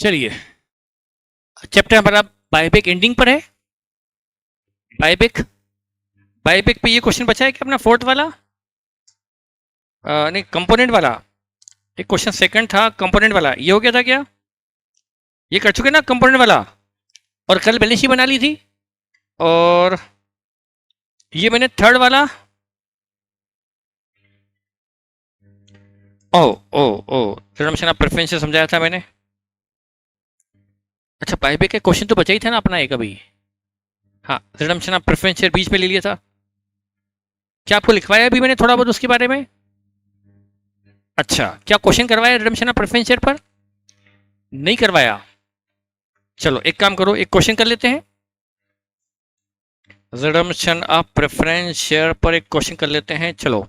चलिए, चैप्टर हमारा buyback ending पर है। बायबैक बायबैक पे ये क्वेश्चन बचा है कि अपना फोर्थ वाला नहीं, कंपोनेंट वाला एक क्वेश्चन सेकंड था, कंपोनेंट वाला ये हो गया था क्या? ये कर चुके ना कंपोनेंट वाला, और कल बैलेंस शीट बना ली थी। और ये मैंने थर्ड वाला, ओ ओ ओ रिडम्पशन ऑफ प्रेफरेंस से समझाया था मैंने। अच्छा, बायबैक का क्वेश्चन तो बचा ही था ना अपना एक अभी। हाँ, रिडम्पशन ऑफ प्रेफरेंस शेयर बीच में ले लिया था। क्या आपको लिखवाया अभी मैंने थोड़ा बहुत उसके बारे में? अच्छा, क्या क्वेश्चन करवाया रिडम्पशन ऑफ प्रेफरेंस शेयर पर? नहीं करवाया। चलो एक काम करो, एक क्वेश्चन कर लेते हैं। रिडम्पशन ऑफ प्रेफरेंस शेयर पर एक क्वेश्चन कर लेते हैं। चलो,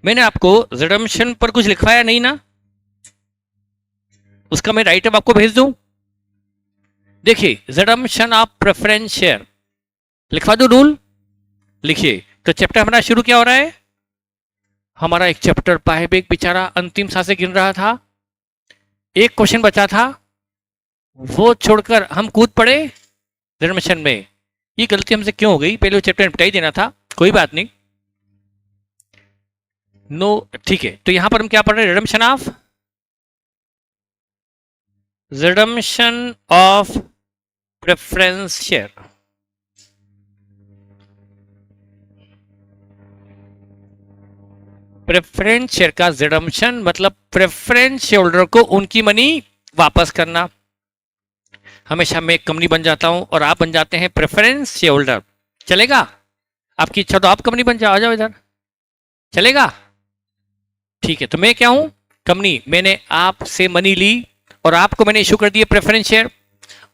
मैंने आपको रिडम्पशन पर कुछ लिखवाया नहीं ना? उसका मैं राइट अप आपको भेज दूं। देखिए, रिडम्पशन ऑफ प्रेफरेंस शेयर लिखवा दो रूल। लिखिए, तो चैप्टर हमारा शुरू क्या हो रहा है? हमारा एक चैप्टर बायबैक बेचारा अंतिम सांसें गिन रहा था, एक क्वेश्चन बचा था, वो छोड़कर हम कूद पड़े रिडम्पशन में। ये गलती हमसे क्यों हो गई? पहले वो चैप्टर निपटा ही देना था। कोई बात नहीं, नो ठीक है। तो यहां पर हम क्या पढ़ रहे हैं? Redemption of preference share. Preference share का रिडम्पशन मतलब प्रेफरेंस शेयर होल्डर को उनकी मनी वापस करना। हमेशा मैं एक कंपनी बन जाता हूं और आप बन जाते हैं प्रेफरेंस शेयर होल्डर, चलेगा? आपकी इच्छा तो आप कंपनी बन जाओ, आ जाओ इधर, चलेगा? ठीक है, तो मैं क्या हूं? कंपनी। मैंने आपसे मनी ली और आपको मैंने इशू कर दिए प्रेफरेंस शेयर।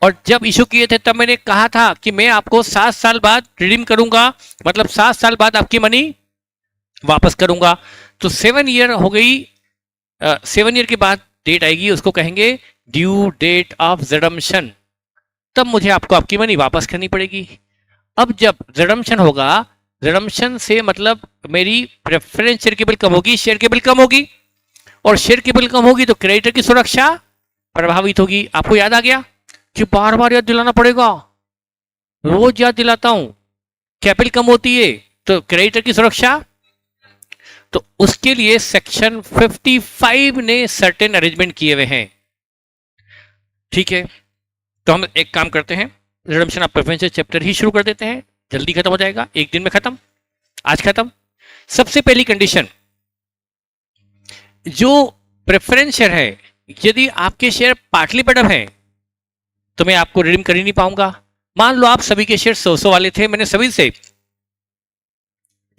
और जब इशू किए थे तब मैंने कहा था कि मैं आपको 7 साल बाद रिडीम करूंगा, मतलब 7 साल बाद आपकी मनी वापस करूंगा। तो 7 ईयर हो गई, 7 ईयर के बाद डेट आएगी, उसको कहेंगे ड्यू डेट ऑफ रिडम्पशन। तब मुझे आपको आपकी मनी वापस करनी पड़ेगी। अब जब रिडम्पशन होगा, रिडम्पशन से मतलब मेरी प्रेफरेंस शेयर की बिल कम होगी, शेयर की बिल कम होगी, और शेयर की बिल कम होगी तो क्रेडिटर की सुरक्षा प्रभावित होगी। आपको याद आ गया कि बार बार याद दिलाना पड़ेगा? रोज याद दिलाता हूं। कैपिटल कम होती है तो क्रेडिटर की सुरक्षा। तो उसके लिए सेक्शन 55 ने सर्टेन अरेंजमेंट किए हुए हैं। ठीक है, तो हम एक काम करते हैं, रिडम्पशन ऑफ प्रेफरेंस चैप्टर ही शुरू कर देते हैं। जल्दी खत्म हो जाएगा, एक दिन में खत्म, आज खत्म। सबसे पहली कंडीशन, जो प्रेफरेंस शेयर है, यदि आपके शेयर पार्टली पेड अप है तो मैं आपको रिडीम कर ही नहीं पाऊंगा। मान लो आप सभी के शेयर 100 वाले थे, मैंने सभी से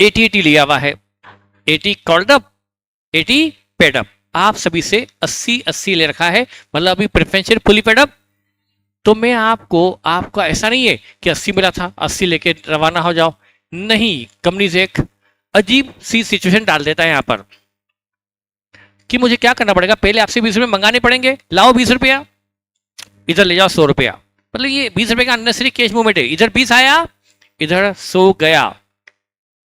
80 लिया हुआ है, 80 कॉल्ड अप, 80 पेड अप। आप सभी से 80 ले रखा है, मतलब अभी preference share fully paid up. तो मैं आपको, आपका ऐसा नहीं है कि 80 मिला था 80 लेके रवाना हो जाओ, नहीं। कंपनी से एक अजीब सी सिचुएशन डाल देता है यहां पर कि मुझे क्या करना पड़ेगा, पहले आपसे 20 रुपए मंगाने पड़ेंगे। लाओ 20 रुपया, इधर ले जाओ 100 रुपया। मतलब ये 20 रुपए का अननेसरी कैश मूवमेंट है। इधर 20 आया, इधर 100 गया,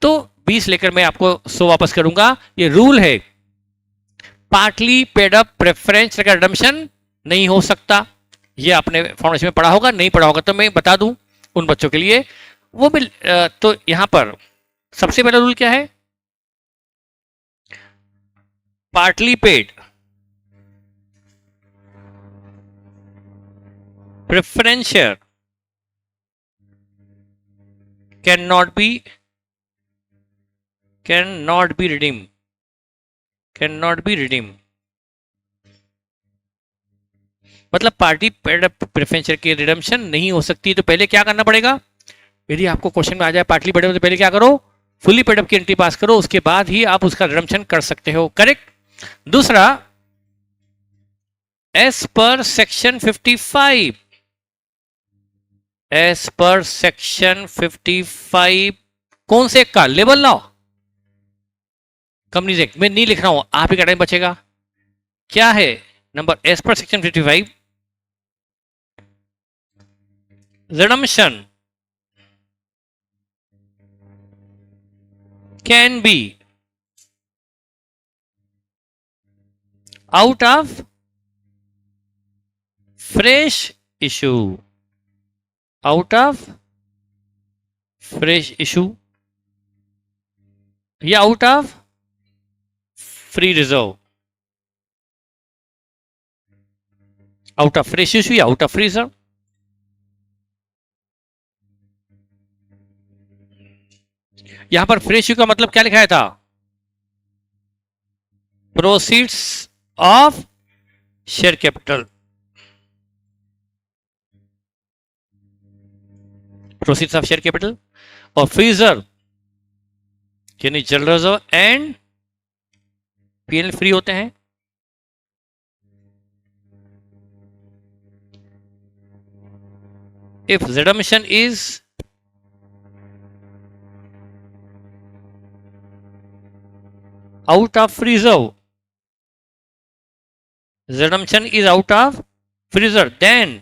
तो 20 लेकर मैं आपको 100 वापस करूंगा। ये रूल है। पार्टली पेड अप प्रेफरेंस का रिडम्पशन नहीं हो सकता। ये आपने फाउंडेशन में पढ़ा होगा, नहीं पढ़ा होगा तो मैं बता दूं उन बच्चों के लिए वो भी। तो यहां पर सबसे पहला रूल क्या है? Partly paid preference share cannot be redeemed, cannot be redeemed। मतलब पार्टी पेड प्रेफरेंस शेयर की रिडम्पशन नहीं हो सकती। तो पहले क्या करना पड़ेगा? यदि आपको क्वेश्चन में आ जाए पार्टली पेड अप, तो पहले क्या करो? फुली पेड अप की एंट्री पास करो, उसके बाद ही आप उसका रिडम्पशन कर सकते हो। करेक्ट। दूसरा, S per section 55, S per section 55 कौन से का? Label law, companies act. मैं नहीं लिख रहा हूं, आप ही का टाइम बचेगा। क्या है number? As per section 55, redemption can be out of fresh issue, out of fresh issue या out of free reserve, out of fresh issue या आउट ऑफ फ्री रिजर्व। यहां पर फ्रेश इशू का मतलब क्या लिखाया था? Proceeds of share capital, proceeds of share capital. और फ्री रिजर्व यानी general reserve and PL free होते हैं। If redemption is out of reserve, redemption is out of reserve, then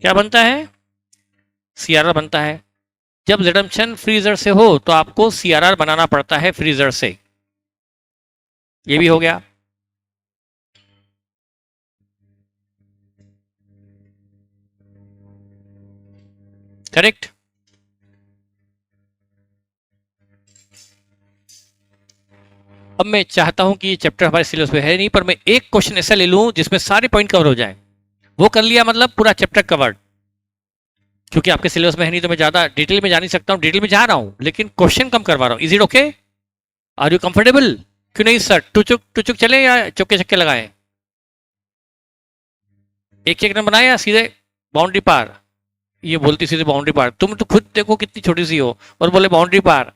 क्या बनता है? सीआरआर बनता है। जब रिडम्पशन फ्रीजर से हो तो आपको सीआरआर बनाना पड़ता है फ्रीजर से। ये भी हो गया। करेक्ट। अब मैं चाहता हूं कि ये चैप्टर हमारे सिलेबस में है नहीं, पर मैं एक क्वेश्चन ऐसा ले लूं जिसमें सारे पॉइंट कवर हो जाए। वो कर लिया मतलब पूरा चैप्टर कवर्ड। क्योंकि आपके सिलेबस में है नहीं तो मैं ज्यादा डिटेल में जा नहीं सकता हूं, डिटेल में जा रहा हूं लेकिन क्वेश्चन कम करवा रहा हूं। Is it okay? Are you comfortable? क्यों नहीं सर, टुचुक टुचुक चले या चौके चक्के लगाए? एक एक रन बनाए या सीधे बाउंड्री पार? ये बोलती सीधे बाउंड्री पार, तुम तो खुद देखो कितनी छोटी सी हो और बोले बाउंड्री पार।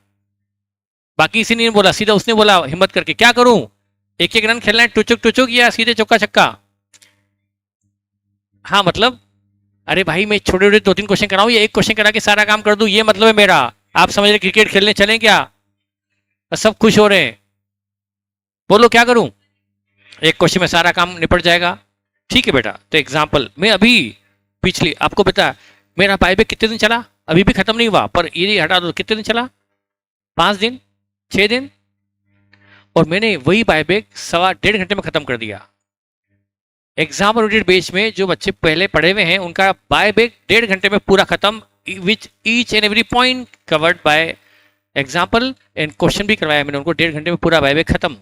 बाकी किसी ने बोला, सीधा उसने बोला हिम्मत करके। क्या करूं? एक एक रन खेलना है टुचुक टुचुक या सीधे चौका छक्का? हाँ मतलब, अरे भाई मैं छोटे छोटे 2-3 क्वेश्चन कराऊं या एक क्वेश्चन करा के सारा काम कर दूं, ये मतलब है मेरा। आप समझ रहे क्रिकेट खेलने चलें क्या? सब खुश हो रहे हैं, बोलो क्या करूं? एक क्वेश्चन में सारा काम निपट जाएगा। ठीक है बेटा, तो एग्जाम्पल मैं अभी पिछली आपको बता, मेरा बायबैक कितने दिन चला? अभी भी खत्म नहीं हुआ, पर ये हटा दो, कितने दिन चला? 5 दिन, 6 दिन। और मैंने वही बायबैक 1.5 घंटे में खत्म कर दिया। एग्जाम ओरिएंटेड बेस में जो बच्चे पहले पढ़े हुए हैं उनका बायबैक 1.5 घंटे में पूरा खत्म, which each and every point covered by example and question भी करवाया मैंने उनको। 1.5 घंटे में पूरा बायबैक खत्म।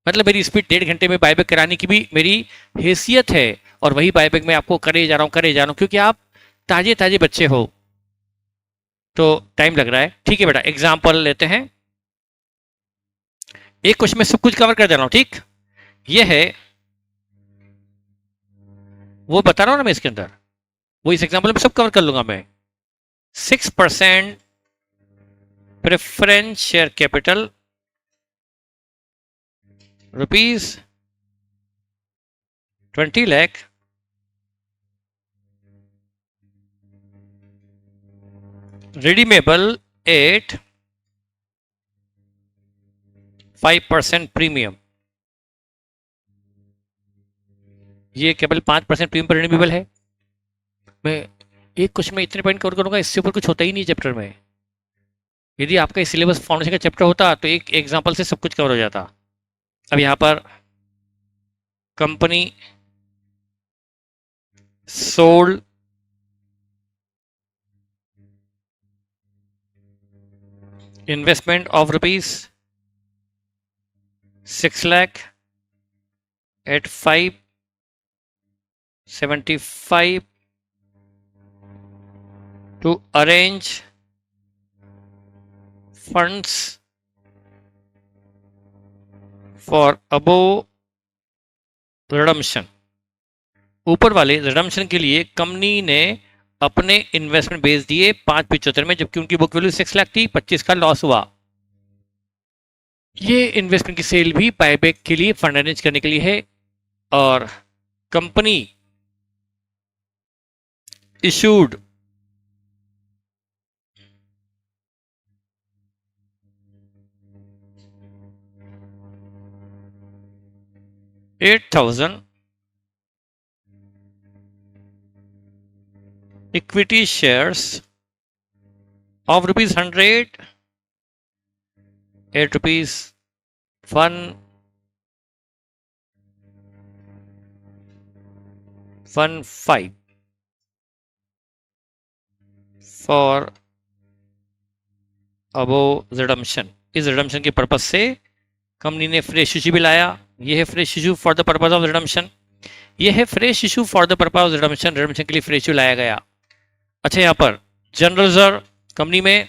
मतलब मेरी स्पीड 1.5 घंटे में बायबैक कराने की भी मेरी हैसियत है, और वही बायबैक मैं आपको करे जा रहा हूँ क्योंकि आप ताजे ताजे बच्चे हो तो टाइम लग रहा है। ठीक है बेटा, एग्जाम्पल लेते हैं। एक क्वेश्चन में सब कुछ कवर कर दे रहा हूं, ठीक? ये है वो बता रहा हूं ना मैं इसके अंदर, वो इस एग्जाम्पल में सब कवर कर लूंगा मैं। 6% preference share capital ₹20 lakh, redeemable at 5% premium. ये केवल 5% प्रीमियम पर रिडीमेबल है। मैं एक क्वेश्चन में इतने पॉइंट कवर करूंगा, इससे ऊपर कुछ होता ही नहीं चैप्टर में। यदि आपका सिलेबस फाउंडेशन का चैप्टर होता तो एक एग्जांपल से सब कुछ कवर हो जाता। अब यहां पर company sold investment of ₹6 lakh at 575 to arrange funds for above redemption। ऊपर वाले रिडम्पशन के लिए कंपनी ने अपने इन्वेस्टमेंट बेच दिए 5.75 में, जबकि उनकी बुक वैल्यू 6 लाख थी, 25 का लॉस हुआ। ये इन्वेस्टमेंट की सेल भी बायबैक के लिए फंड अरेंज करने के लिए है, और company issued $8,000 equity shares of ₹100 at ₹1 15 for above redemption. इस रिडम्पशन के पर्पज से कंपनी ने फ्रेश इशू भी लाया। ये है fresh issue for the purpose of redemption. ये है fresh issue for the purpose of redemption. Redemption के लिए फ्रेश इशू लाया गया। अच्छा, यहां पर जनरल रिजर्व कंपनी में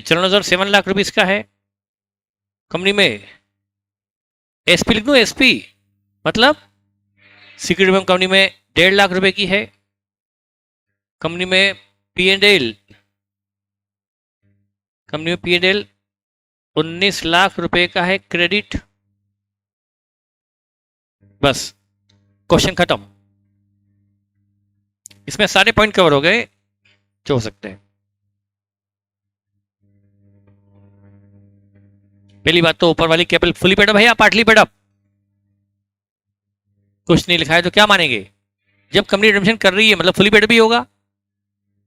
जनरल रिजर्व 7 लाख रुपीस का है। कंपनी में एसपी लिख दूं, एसपी मतलब सिक्योरिटी में कंपनी में 1.5 लाख रुपए की है। कंपनी में P&L 19 लाख रुपए का है क्रेडिट। बस, क्वेश्चन खत्म। इसमें सारे पॉइंट कवर हो गए जो हो सकते हैं। पहली बात तो ऊपर वाली कैपिटल फुली पेड अप है या पार्टली पेड अप? कुछ नहीं लिखा है तो क्या मानेंगे? जब कंपनी रिडम्पशन कर रही है मतलब फुली पेड अप ही होगा।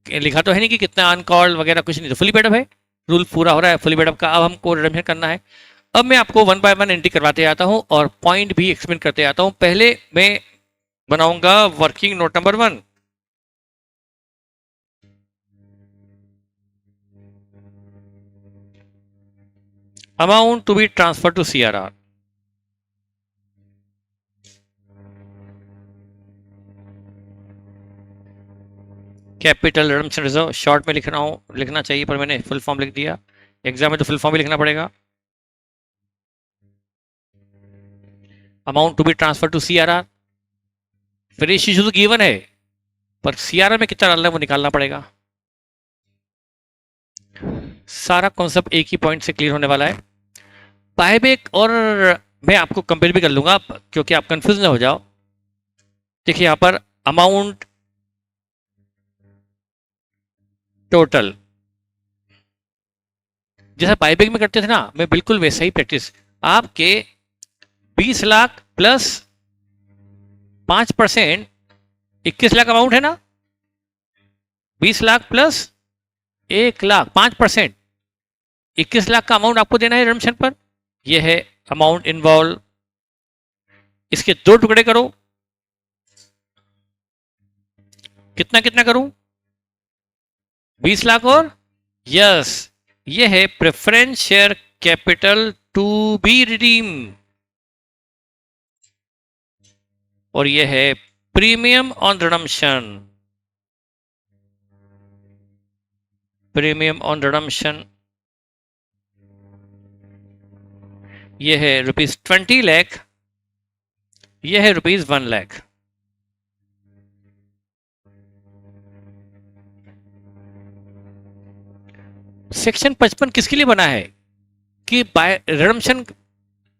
लिखा तो है नहीं कि कितना अनकॉल्ड वगैरह, कुछ नहीं, तो फुली पेड अप है। रूल पूरा हो रहा है फुली पेड अप का। अब हमको रिडम्पशन करना है। अब मैं आपको 1 बाय 1 एंट्री करवाते आता हूं और पॉइंट भी एक्सप्लेन करते आता हूं। पहले मैं बनाऊंगा working note number 1। Amount to be transfer to CRR। Capital redemption reserve short में लिख रहा हूं, लिखना चाहिए पर मैंने फुल फॉर्म लिख दिया। एग्जाम में तो फुल फॉर्म भी लिखना पड़ेगा। Amount to be transfer to CRR। Fresh issue तो गिवन है पर CRR में कितना डालना है वो निकालना पड़ेगा। सारा कॉन्सेप्ट एक ही पॉइंट से क्लियर होने वाला है। बायबैक और मैं आपको कंपेयर भी कर लूंगा क्योंकि आप कंफ्यूज ना हो जाओ। देखिए यहां पर अमाउंट टोटल जैसा बायबैक में करते थे ना, मैं बिल्कुल वैसा ही प्रैक्टिस। आपके 20 लाख प्लस 5% 21 लाख अमाउंट है ना। 20 लाख प्लस 1 लाख 5% 21 लाख का अमाउंट आपको देना है रिडम्पशन पर। यह है अमाउंट इन्वॉल्व। इसके 2 टुकड़े करो। कितना कितना करूं? 20 लाख और यस, यह है preference share capital to be redeem और यह है premium on redemption. Premium on redemption यह है ₹20 लाख। यह है ₹1 लाख। सेक्शन 55 किसके लिए बना है कि रिडम्पशन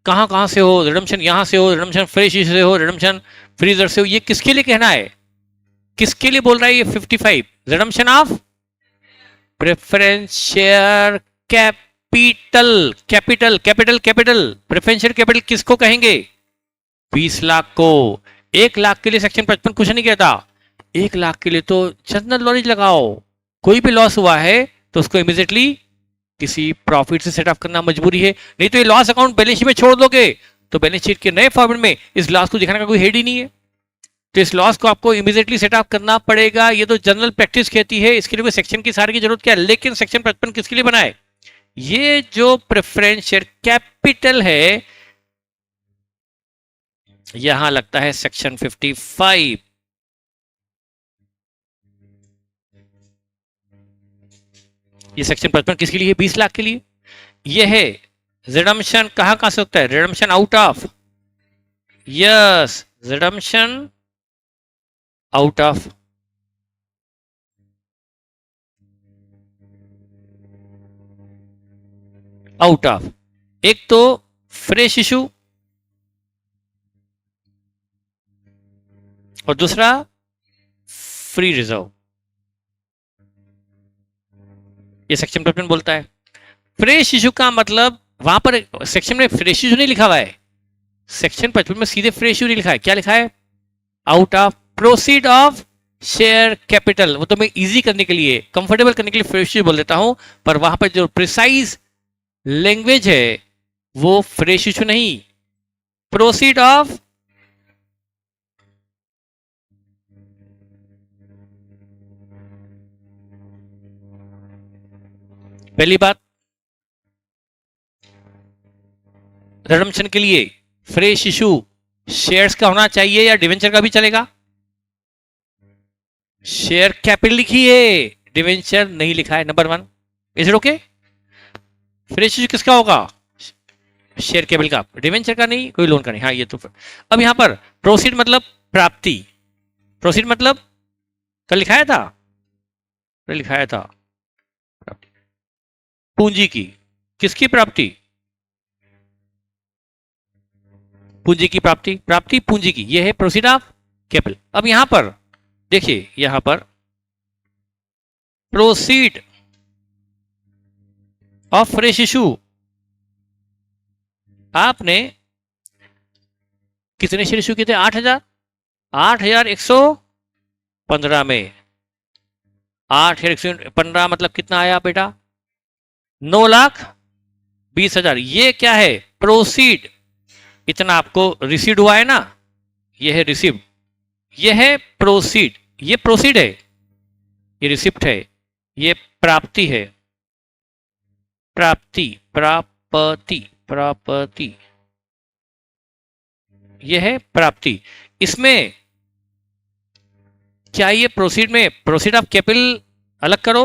कहां कहां से हो? रिडम्पशन यहां से हो, रिडम्पशन फ्रेश से हो, रिडम्पशन फ्रीजर से हो। ये किसके लिए कहना है? किसके लिए बोल रहा है ये 55? Redemption of preference share capital. Capital capital capital preference share capital किसको कहेंगे? 20 लाख को। 1 लाख के लिए सेक्शन 55 कुछ नहीं कहता। 1 लाख के लिए तो जनरल नॉलेज लगाओ। कोई भी लॉस हुआ है तो उसको इमीडिएटली किसी प्रॉफिट से सेट ऑफ करना मजबूरी है। नहीं तो ये लॉस अकाउंट बैलेंस शीट में छोड़ दोगे तो बैलेंस शीट के नए फॉर्मेट में इस लॉस को दिखाने का कोई हेड ही नहीं है। तो इस लॉस को आपको इमीडिएटली सेट ऑफ करना पड़ेगा। ये तो जनरल प्रैक्टिस कहती है। इसके लिए कोई सेक्शन की सारी की जरूरत क्या है? लेकिन सेक्शन 55 किसके लिए बना है? ये जो प्रेफरेंस शेयर कैपिटल है यहां लगता है सेक्शन 55। ये सेक्शन 55 किसके लिए? 20 लाख के लिए। ये है रिडम्पशन कहां कहां से होता है? Redemption out of, yes, redemption out of. Out of एक तो फ्रेश इशू और दूसरा फ्री रिजर्व। ये सेक्शन 55 बोलता है। फ्रेश इशू का मतलब वहां पर सेक्शन में फ्रेश इशू नहीं लिखा हुआ है। सेक्शन 55 में सीधे फ्रेश इशू नहीं लिखा है। क्या लिखा है? Out of proceed of share capital. वो तो मैं इजी करने के लिए, कंफर्टेबल करने के लिए फ्रेश इशू बोल देता हूं, पर वहां पर जो प्रिसाइज लैंग्वेज है वो फ्रेश इशू नहीं, प्रोसीड ऑफ पहली बात, रिडम्पशन के लिए फ्रेश इशू शेयर्स का होना चाहिए या डिवेंचर का भी चलेगा? शेयर कैपिटल लिखी है, डिवेंचर नहीं लिखा है। Number 1, is it okay? Fresh issue किसका होगा? शेयर कैपिटल का, डिवेंचर का नहीं, कोई लोन का नहीं। हाँ ये तो। अब यहां पर प्रोसीड मतलब प्राप्ति, प्रोसीड मतलब कल लिखाया था, कल लिखाया था पूंजी की, किसकी प्राप्ति? पूंजी की प्राप्ति, प्राप्ति पूंजी की, यह है प्रोसीड ऑफ कैपिटल। अब यहां पर देखिए, यहां पर प्रोसीड ऑफ फ्रेश इशू, आपने कितने शेयर इशू किए थे? 8000, 8115 में 8115 मतलब कितना आया बेटा? 9,20,000। ये क्या है? प्रोसीड। इतना आपको रिसीव हुआ है ना, ये है रिसीव, ये है प्रोसीड, ये प्रोसीड है, ये रिसिप्ट है, ये प्राप्ति है, प्राप्ति, प्राप्ति, प्राप्ति, ये है प्राप्ति। इसमें क्या ये प्रोसीड में प्रोसीड ऑफ कैपिटल अलग करो?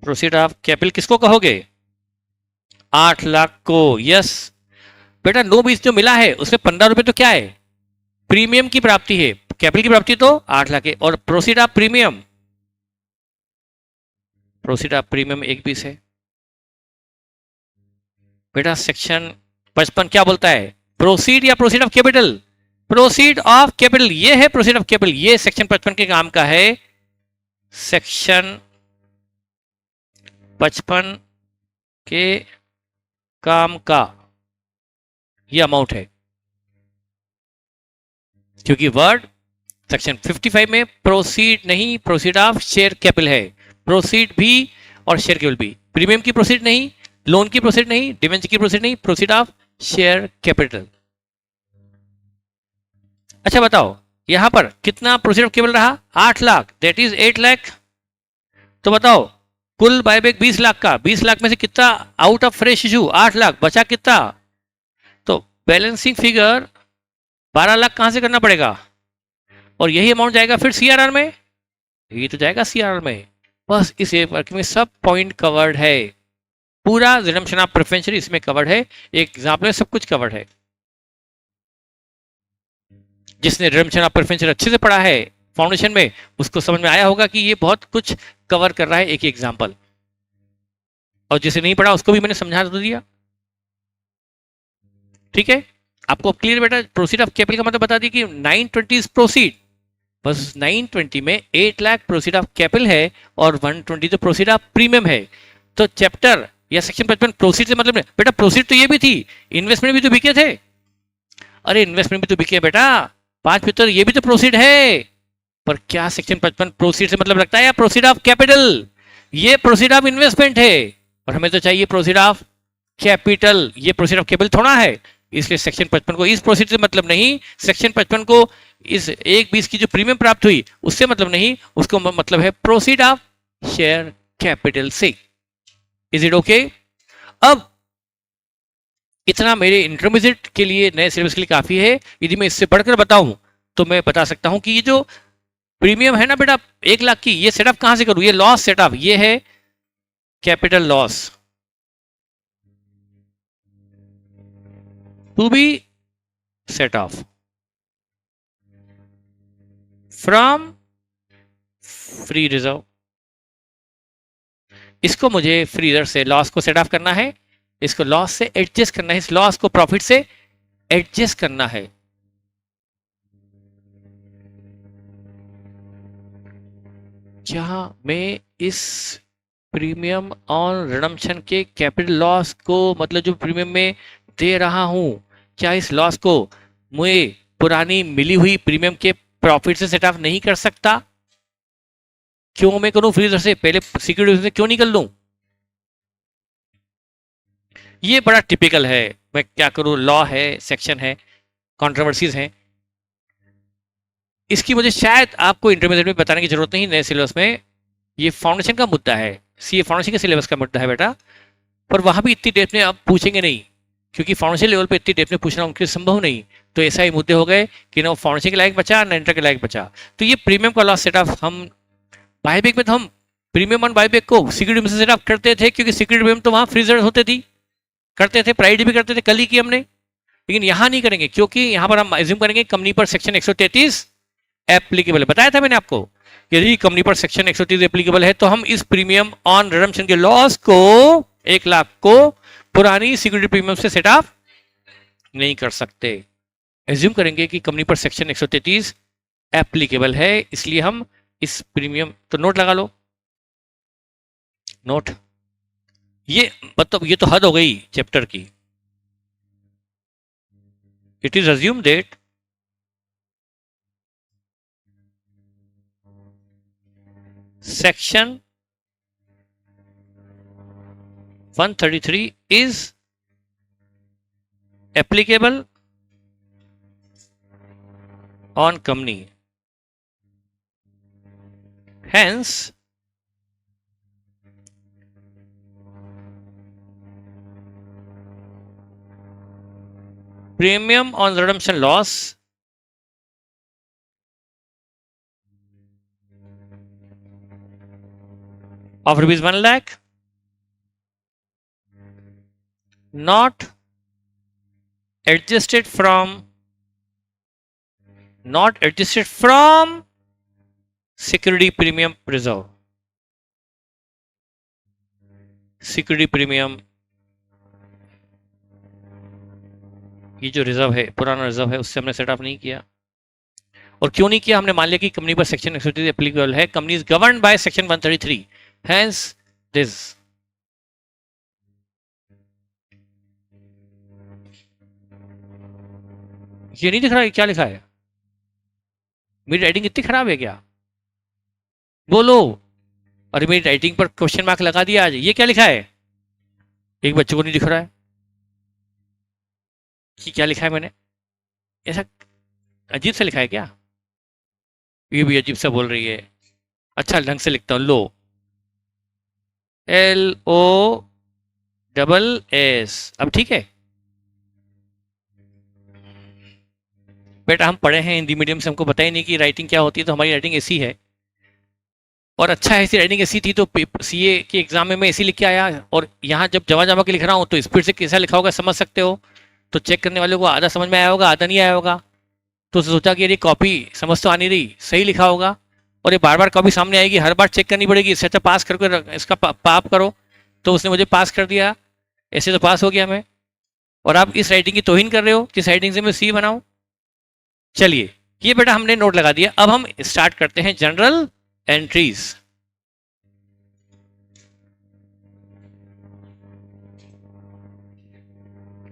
प्रोसीड ऑफ कैपिटल किसको कहोगे? 8 लाख को। यस बेटा, 9,20 जो मिला है उसमें 15 रुपए तो क्या है? प्रीमियम की प्राप्ति है। कैपिटल की प्राप्ति तो 8 लाख है, और proceed of premium, proceed of premium 1 piece है। बेटा सेक्शन 55 क्या बोलता है? प्रोसीड या proceed of capital? Proceed of capital, ये है प्रोसीड ऑफ कैपिटल, ये सेक्शन 55 के काम का है। सेक्शन 55 के काम का ये अमाउंट है, क्योंकि वर्ड सेक्शन 55 में प्रोसीड नहीं, प्रोसीड ऑफ शेयर कैपिटल है। प्रोसीड भी और शेयर कैपिटल भी, प्रीमियम की प्रोसीड नहीं, लोन की प्रोसीड नहीं, डिवेंचर की प्रोसीड नहीं, प्रोसीड ऑफ शेयर कैपिटल। अच्छा बताओ, यहां पर कितना प्रोसीड ऑफ कैपिटल रहा? 8 लाख, दैट इज 8 लाख। तो बताओ कुल बायबैक 20 लाख का, 20 लाख में से कितना out of fresh issue? 8 lakh, बचा कितना? तो बैलेंसिंग फिगर 12 लाख कहां से करना पड़ेगा? और यही अमाउंट जाएगा फिर सीआरआर में, ये तो जाएगा सीआरआर में। बस इस वर्क में सब पॉइंट कवर्ड है, पूरा रिडम्पशन ऑफ प्रेफरेंस शेयर इसमें कवर्ड है, एक एग्जाम्पल में सब कुछ कवर्ड है। जिसने रिडम्पशन ऑफ प्रेफरेंस शेयर अच्छे से पढ़ा है फाउंडेशन में, उसको समझ में आया होगा कि ये बहुत कुछ कवर कर रहा है एक ही एग्जाम्पल। और जिसे नहीं पढ़ा उसको भी मैंने समझा तो दिया। ठीक है, आपको क्लियर बेटा? प्रोसीड ऑफ कैपिटल का मतलब बता दी कि 920 प्रोसीड, बस 920 में 8 लाख प्रोसीड ऑफ कैपिटल है और 120 तो प्रोसीड ऑफ प्रीमियम है। तो चैप्टर या सेक्शन 55 प्रोसीड से मतलब नहीं बेटा, प्रोसीड तो ये भी थी, इन्वेस्टमेंट भी तो बिके थे। अरे इन्वेस्टमेंट भी तो बिके बेटा, 5 ये भी तो प्रोसीड है। पर क्या सेक्शन 55 प्रोसीड से मतलब रखता है या प्रोसीड ऑफ कैपिटल? ये प्रोसीड ऑफ इन्वेस्टमेंट है और हमें तो चाहिए प्रोसीड ऑफ कैपिटल। ये प्रोसीड ऑफ कैपिटल थोड़ा है, इसलिए सेक्शन 55 को इस प्रोसीड से मतलब नहीं, सेक्शन 55 को इस 1/20 की जो प्रीमियम प्राप्त हुई उससे मतलब नहीं, उसको मतलब है प्रोसीड ऑफ शेयर कैपिटल से। Is it okay? अब इतना मेरे इंटरमीडिएट के लिए, नए सिलेबस के लिए काफी है। यदि मैं इससे बढ़कर बताऊं तो मैं बता सकता हूं कि ये जो प्रीमियम है ना बेटा 1 लाख की, ये सेटअप कहां से करूं? ये लॉस सेटअप, ये है capital loss to be set off from free reserve. इसको मुझे फ्री रिजर्व से लॉस को सेट ऑफ करना है, इसको लॉस से एडजस्ट करना है, इस लॉस को प्रॉफिट से एडजस्ट करना है। जहां मैं इस प्रीमियम ऑन रिडम्पशन के कैपिटल लॉस को मतलब जो प्रीमियम में दे रहा हूं, क्या इस लॉस को मुझे पुरानी मिली हुई प्रीमियम के प्रॉफिट से सेट ऑफ नहीं कर सकता? क्यों मैं करूं फ्री रिजर्व से? पहले सिक्योरिटी से क्यों नहीं कर लूं? ये बड़ा टिपिकल है, मैं क्या करूँ, लॉ है, सेक्शन है, कंट्रोवर्सीज हैं। इसकी मुझे शायद आपको इंटरमीडिएट में बताने की जरूरत नहीं, नए सिलेबस में ये फाउंडेशन का मुद्दा है, सीए फाउंडेशन के सिलेबस का मुद्दा है बेटा। पर वहां भी इतनी डेप्थ में आप पूछेंगे नहीं, क्योंकि फाउंडेशन लेवल पे इतनी डेप्थ में पूछना उनके लिए संभव नहीं। तो ऐसा ही मुद्दे हो गए कि ना फाउंडेशन के लायक बचा, ना इंटर के लायक बचा। तो ये प्रीमियम का लॉस सेटअप हम बायबैक में, तो हम प्रीमियम ऑन बायबैक को सिक्योरिटी में सेटअप करते थे, क्योंकि सिक्योरिटी प्रीमियम तो वहां फ्रीजर होते थी, करते थे, प्राइड भी करते थे, कल ही की हमने। लेकिन यहां नहीं करेंगे, क्योंकि यहां पर हम एज्यूम करेंगे कंपनी पर सेक्शन 133 एप्लीकेबल है। बताया था मैंने आपको, यदि कंपनी पर सेक्शन 130 एप्लीकेबल है तो हम इस प्रीमियम ऑन रिडम्पशन के लॉस को 1 लाख को पुरानी सिक्योरिटी प्रीमियम से सेटअप नहीं कर सकते। एज्यूम करेंगे कि कंपनी पर सेक्शन 133 एप्लीकेबल है, इसलिए हम इस प्रीमियम, तो नोट लगा लो, नोट। ये मतलब ये तो हद हो गई चैप्टर की। It is assume that section 133 is applicable on company, hence premium on redemption loss of rupees 1 lakh not adjusted from security premium reserve। Security premium, ये जो रिजर्व है, पुराना रिजर्व है, उससे हमने सेटअप नहीं किया। और क्यों नहीं किया, हमने मान लिया कि कंपनी पर सेक्शन 133 एप्लीकेबल है, company is governed by section 133, hence this. ये नहीं दिख रहा है क्या लिखा है? मेरी राइटिंग इतनी खराब है क्या? बोलो। अरे मेरी राइटिंग पर क्वेश्चन मार्क लगा दिया आज। ये क्या लिखा है? एक बच्चे को नहीं दिख रहा है कि क्या लिखा है मैंने। ऐसा अजीब सा लिखा है क्या? ये भी अजीब सा बोल रही है। अच्छा ढंग से लिखता हूँ, लो, LOSS। अब ठीक है बेटा, हम पढ़े हैं हिंदी मीडियम से, हमको पता ही नहीं कि राइटिंग क्या होती है, तो हमारी राइटिंग ऐसी है। और अच्छा है, ऐसी राइटिंग ऐसी थी तो सीए के एग्जाम में मैं ऐसी लिख के आया, और यहाँ जब जमा जमा के लिख रहा हूँ तो स्पीड से कैसा लिखा होगा समझ सकते हो। तो चेक करने वालों को आधा समझ में आया होगा, आधा नहीं आया होगा। तो सोचा कि ये कॉपी समझ तो आ नहीं रही, सही लिखा होगा, और ये बार बार कॉपी सामने आएगी, हर बार चेक करनी पड़ेगी, इससे अच्छा पास करके इसका पाप करो। तो उसने मुझे पास कर दिया, ऐसे तो पास हो गया मैं। और आप इस राइटिंग की तौहीन कर रहे हो, किस राइटिंग से मैं सी बनाऊं। चलिए, ये बेटा हमने नोट लगा दिया। अब हम स्टार्ट करते हैं जनरल एंट्रीज।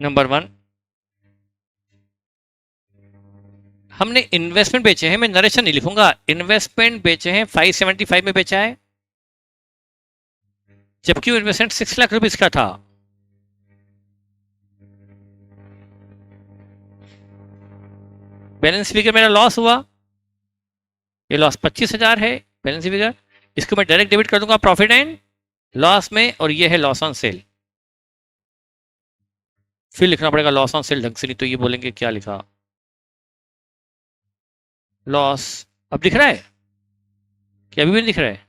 नंबर 1, हमने इन्वेस्टमेंट बेचे हैं, मैं नरेशन नहीं लिखूंगा, इन्वेस्टमेंट बेचे हैं 575 में बेचा है, जबकि इन्वेस्टमेंट 6 लाख रुपीज का था। बैलेंस फिगर मेरा लॉस हुआ, ये लॉस 25,000 है बैलेंस फिगर। इसको मैं डायरेक्ट डेबिट कर दूंगा प्रॉफिट एंड लॉस में, और ये है लॉस ऑन सेल। फिर लिखना पड़ेगा लॉस ऑन सेल ढंग से, नहीं तो ये बोलेंगे क्या लिखा लॉस। अब दिख रहा है कि अभी भी नहीं दिख रहा है?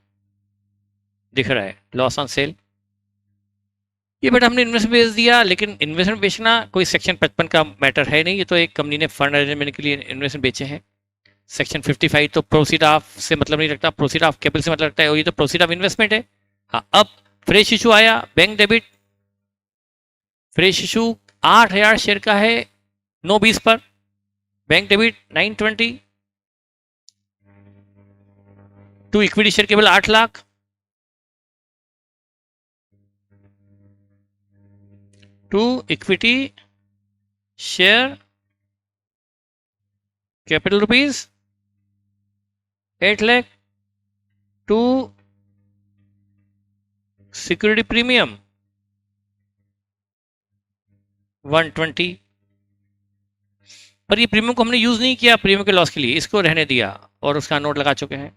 दिख रहा है, लॉस ऑन सेल। ये बेटा हमने इन्वेस्टमेंट बेच दिया, लेकिन इन्वेस्टमेंट बेचना कोई सेक्शन 55 का मैटर है नहीं, ये तो एक कंपनी ने फंड अरेंजमेंट के लिए इन्वेस्टमेंट बेचे हैं। सेक्शन 55 तो प्रोसीड ऑफ से मतलब नहीं रखता, प्रोसीड ऑफ कैपिटल से मतलब रखता है, और ये तो प्रोसीड ऑफ इन्वेस्टमेंट है। हाँ, अब फ्रेश इशू आया, bank debit, fresh issue 8,000 share का है 9/20 पर, bank debit 920 to equity share केवल 8 lakh, to equity share capital rupees 8 lakh, to security premium 120। पर ये प्रीमियम को हमने यूज नहीं किया प्रीमियम के लॉस के लिए, इसको रहने दिया और उसका नोट लगा चुके हैं।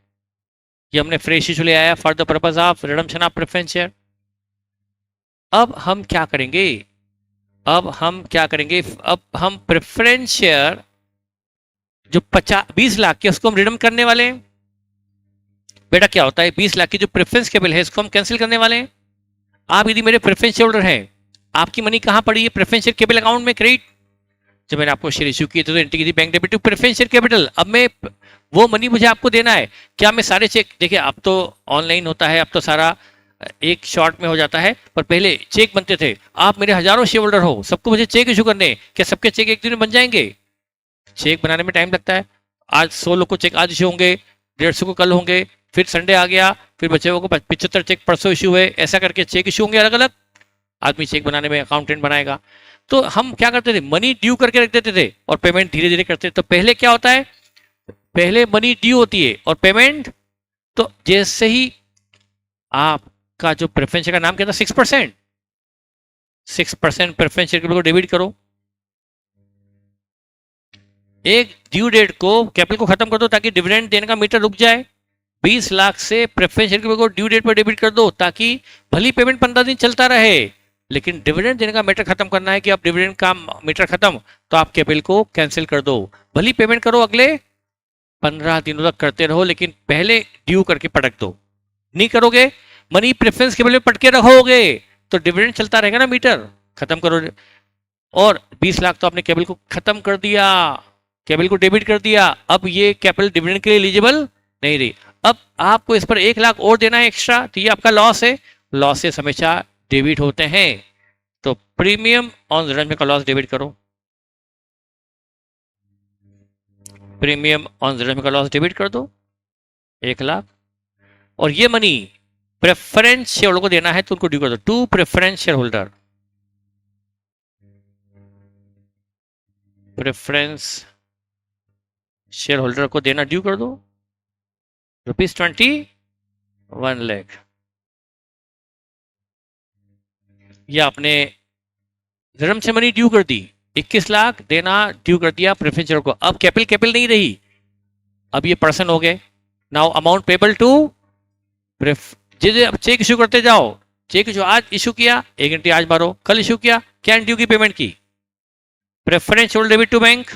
ये हमने फ्रेश इशू ले आया for the purpose of redemption of preference share. अब हम क्या करेंगे, अब हम प्रेफरेंस शेयर जो 20 लाख के उसको हम रिडम करने वाले हैं। बेटा क्या होता है, 20 लाख की जो प्रेफरेंस केबल है इसको हम कैंसिल करने वाले हैं। आप यदि मेरे प्रेफरेंस शेयर होल्डर हैं, आपकी मनी कहां पड़ी है, प्रेफरेंस शेयर केबल अकाउंट में क्रेडिट। जब मैंने आपको शेयर इशू किए थे तो एंट्री की थी bank debit to preference share capital. अब मैं वो मनी मुझे आपको देना है। क्या मैं सारे चेक, देखिए अब तो ऑनलाइन होता है, अब तो सारा एक शॉट में हो जाता है, पर पहले चेक बनते थे। आप मेरे हजारों शेयर होल्डर हो, सबको मुझे चेक इशू करने, क्या सबके चेक एक दिन में बन जाएंगे? चेक बनाने में टाइम लगता है। आज 100 लोग को चेक आज इशू होंगे, 150 को कल होंगे, फिर संडे आ गया, फिर बच्चे को 75 चेक परसों इशू हुए, ऐसा करके चेक इशू होंगे अलग अलग। आदमी चेक बनाने में अकाउंटेंट बनाएगा। तो हम क्या करते थे, मनी ड्यू करके रख देते थे और पेमेंट धीरे धीरे करते थे। तो पहले क्या होता है, पहले मनी ड्यू होती है और पेमेंट, तो जैसे ही आपका जो प्रेफरेंस का नाम क्या था, 6% प्रेफरेंस शेयर को डेबिट करो। एक ड्यू डेट को कैपिटल को खत्म कर दो ताकि डिविडेंड देने का मीटर रुक जाए। 20 लाख से प्रेफरेंस शेयर को ड्यू डेट पर डेबिट कर दो ताकि भली पेमेंट 15 दिन चलता रहे, लेकिन डिविडेंड देने का मीटर खत्म करना है कि अब डिविडेंड का मीटर खत्म, तो आप कैपिटल को कैंसिल कर दो। भली पेमेंट करो अगले 15 दिनों तक करते रहो, लेकिन पहले ड्यू करके पटक दो। नहीं करोगे, मनी प्रेफरेंस केबल में पटके रखोगे तो डिविडेंड चलता रहेगा ना, मीटर खत्म करो। और 20 लाख तो आपने कैपिटल को खत्म कर दिया, कैपिटल को डेबिट कर दिया। अब ये कैपिटल डिविडेंड के लिए एलिजिबल नहीं रही। अब आपको इस पर 1 लाख और देना है एक्स्ट्रा, तो ये आपका लॉस है। लॉसेस हमेशा डेबिट होते हैं, तो प्रीमियम ऑन रिडम्पशन का लॉस डेबिट करो। प्रीमियम ऑन रिडम्पशन का लॉस डेबिट कर दो 1 लाख, और ये मनी प्रेफरेंस शेयर होल्डर को देना है तो उनको ड्यू कर दो। To preference shareholder, preference shareholder को देना ड्यू कर दो ₹21 लाख। ये आपने धर्म से मनी ड्यू कर दी, 21 लाख देना ड्यू कर दिया प्रेफरेंस शेयर को। अब कैपिटल नहीं रही, अब ये पर्सन हो गए। नाउ अमाउंट पेबल टू जिसे अब चेक इशू करते जाओ। चेक इशू आज इशू किया, 1 घंटे आज मारो, कल इशू किया, क्या ड्यू की पेमेंट की, preference holder debit to bank.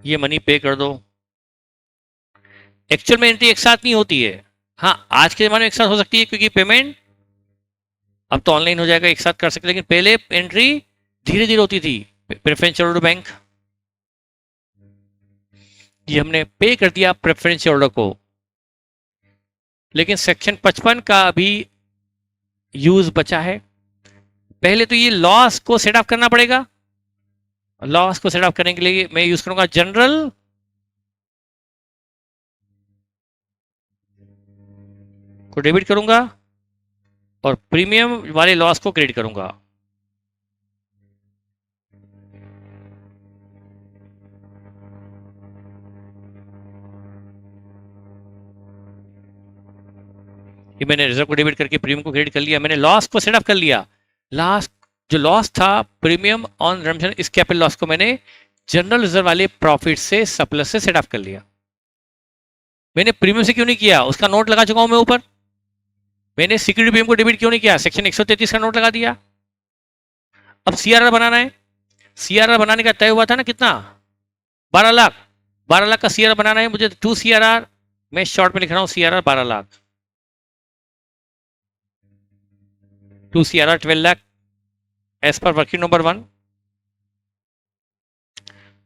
ये मनी पे कर दो। एक्चुअल में एंट्री एक साथ नहीं होती है, हाँ आज के जमाने में एक साथ हो सकती है क्योंकि पेमेंट अब तो ऑनलाइन हो जाएगा, एक साथ कर सकते, लेकिन पहले एंट्री धीरे धीरे होती थी। प्रेफरेंस होल्डर बैंक, ये हमने पे कर दिया प्रेफरेंस होल्डर को, लेकिन सेक्शन 55 का अभी यूज बचा है। पहले तो ये लॉस को सेट अप करना पड़ेगा। लॉस को सेट अप करने के लिए मैं यूज करूंगा जनरल को डेबिट करूंगा और प्रीमियम वाले लॉस को क्रेडिट करूंगा। ये मैंने रिजर्व को डेबिट करके प्रीमियम को क्रेडिट कर लिया। मैंने लॉस को सेटअप कर लिया। लास्ट जो लॉस था प्रीमियम ऑन रिडम्पशन, इस कैपिटल लॉस को मैंने जनरल रिजर्व वाले प्रॉफिट से सरप्लस से सेटअप कर लिया। मैंने प्रीमियम से क्यों नहीं किया, उसका नोट लगा चुका हूं मैं ऊपर। मैंने सिक्योरिटी प्रीमियम को डेबिट क्यों नहीं किया, सेक्शन 133 का नोट लगा दिया। अब सीआरआर बनाना है। सीआरआर बनाने का तय हुआ था ना कितना, 12 लाख। 12 लाख का सीआरआर बनाना है मुझे। 2 सीआरआर, मैं शॉर्ट में लिख रहा हूं CRR 12 lakh, 2 CRR 12 lakh as per working number 1।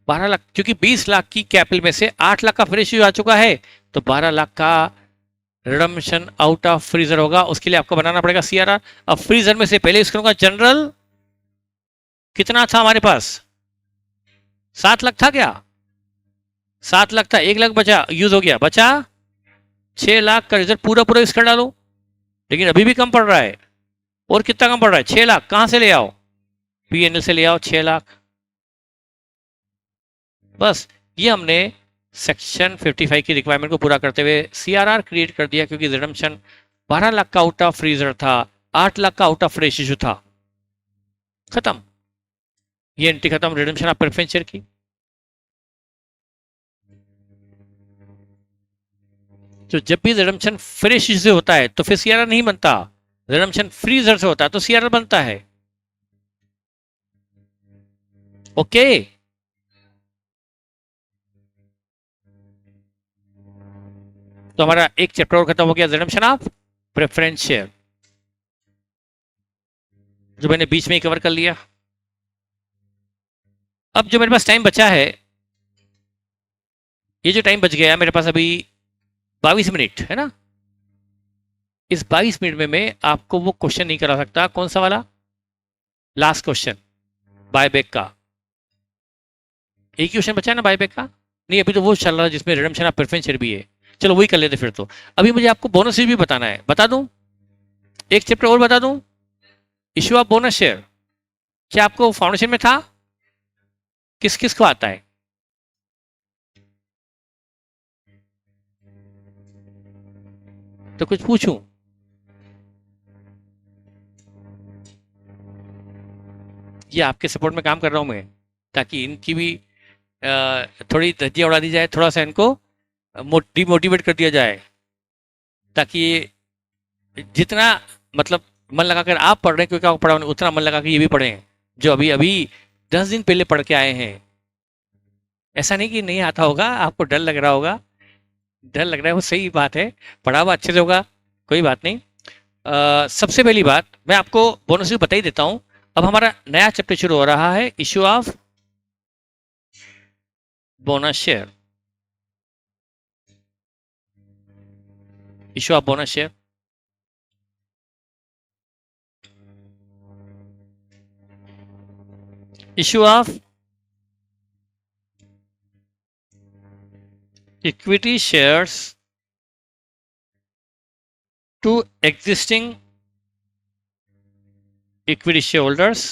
12 lakh, क्योंकि 20 लाख की कैपिटल में से 8 लाख का फ्रेश आ चुका है, तो 12 लाख का रिडम्पशन आउट ऑफ फ्रीजर होगा, उसके लिए आपको बनाना पड़ेगा सीआरआर। अब फ्रीजर में से पहले यूज करूंगा जनरल। कितना था हमारे पास, 7 लाख था क्या, 7 लाख था, 1 लाख बचा, यूज हो गया, बचा 6 लाख का रिजर्व पूरा पूरा यूज कर डालो। लेकिन अभी भी कम पड़ रहा है, और कितना कम पड़ रहा है, 6 लाख। कहां से ले आओ, पीएनएल से ले आओ 6 लाख। बस ये हमने सेक्शन 55 की रिक्वायरमेंट को पूरा करते हुए सीआरआर क्रिएट कर दिया, क्योंकि रिडम्पशन 12 लाख का आउट ऑफ फ्रीजर था। 8 लाख का आउट ऑफ फ्रेश इशू था, खत्म, ये एंट्री खत्म, रिडेम्पशन ऑफ प्रेफरेंस शेयर की। तो जब भी रिडेम्पशन फ्रेश इशू से होता है तो फिर सीआरआर नहीं बनता, रिडेम्पशन फ्री रिजर्व से होता है तो सीआरआर बनता है। ओके, तो हमारा एक चैप्टर और खत्म हो गया, रिडेम्पशन ऑफ प्रेफरेंस शेयर, जो मैंने बीच में ही कवर कर लिया। अब जो मेरे पास टाइम बचा है, ये जो टाइम बच गया मेरे पास अभी 22 मिनट है ना, इस 22 मिनट में मैं आपको वो क्वेश्चन नहीं करा सकता, कौन सा वाला, लास्ट क्वेश्चन बायबैक का। एक ही क्वेश्चन बचा है ना बायबैक का, नहीं अभी तो वो चल रहा है जिसमें रिडेम्पशन ऑफ प्रेफरेंस शेयर भी है, चलो वही कर लेते फिर। तो अभी मुझे आपको बोनस भी बताना है, बता दूं, एक चैप्टर और बता दूं, इश्यू ऑफ बोनस शेयर, क्या आपको फाउंडेशन में था, किस किस को आता है? तो कुछ पूछूं? ये आपके सपोर्ट में काम कर रहा हूं मैं, ताकि इनकी भी थोड़ी धज्जियां उड़ा दी जाए, थोड़ा सा इनको डिमोटिवेट कर दिया जाए, ताकि जितना मतलब मन लगा कर आप पढ़ रहे हैं, क्योंकि आप पढ़ा उतना मन लगा कर ये भी पढ़ें जो अभी अभी 10 दिन पहले पढ़ के आए हैं। ऐसा नहीं कि नहीं आता होगा, आपको डर लग रहा होगा, डर लग रहा है वो सही बात है, पढ़ा हुआ अच्छे से होगा, कोई बात नहीं। सबसे पहली बात मैं आपको बोनस भी बता ही देता हूं। अब हमारा नया चैप्टर शुरू हो रहा है, issue of bonus share, issue of bonus share. Issue of equity shares to existing equity shareholders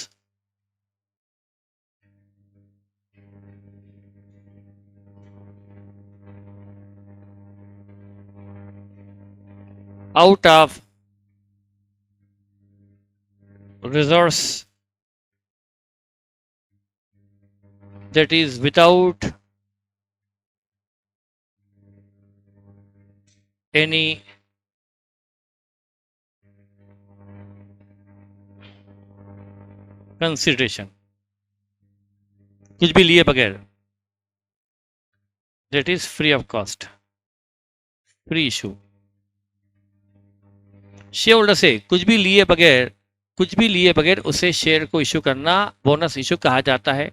out of reserves, that is without any consideration, कुछ भी लिए बगैर, that is free of cost, free issue. Share holder से कुछ भी लिए बगैर, कुछ भी लिए बगैर उसे शेयर को इशू करना बोनस इशू कहा जाता है।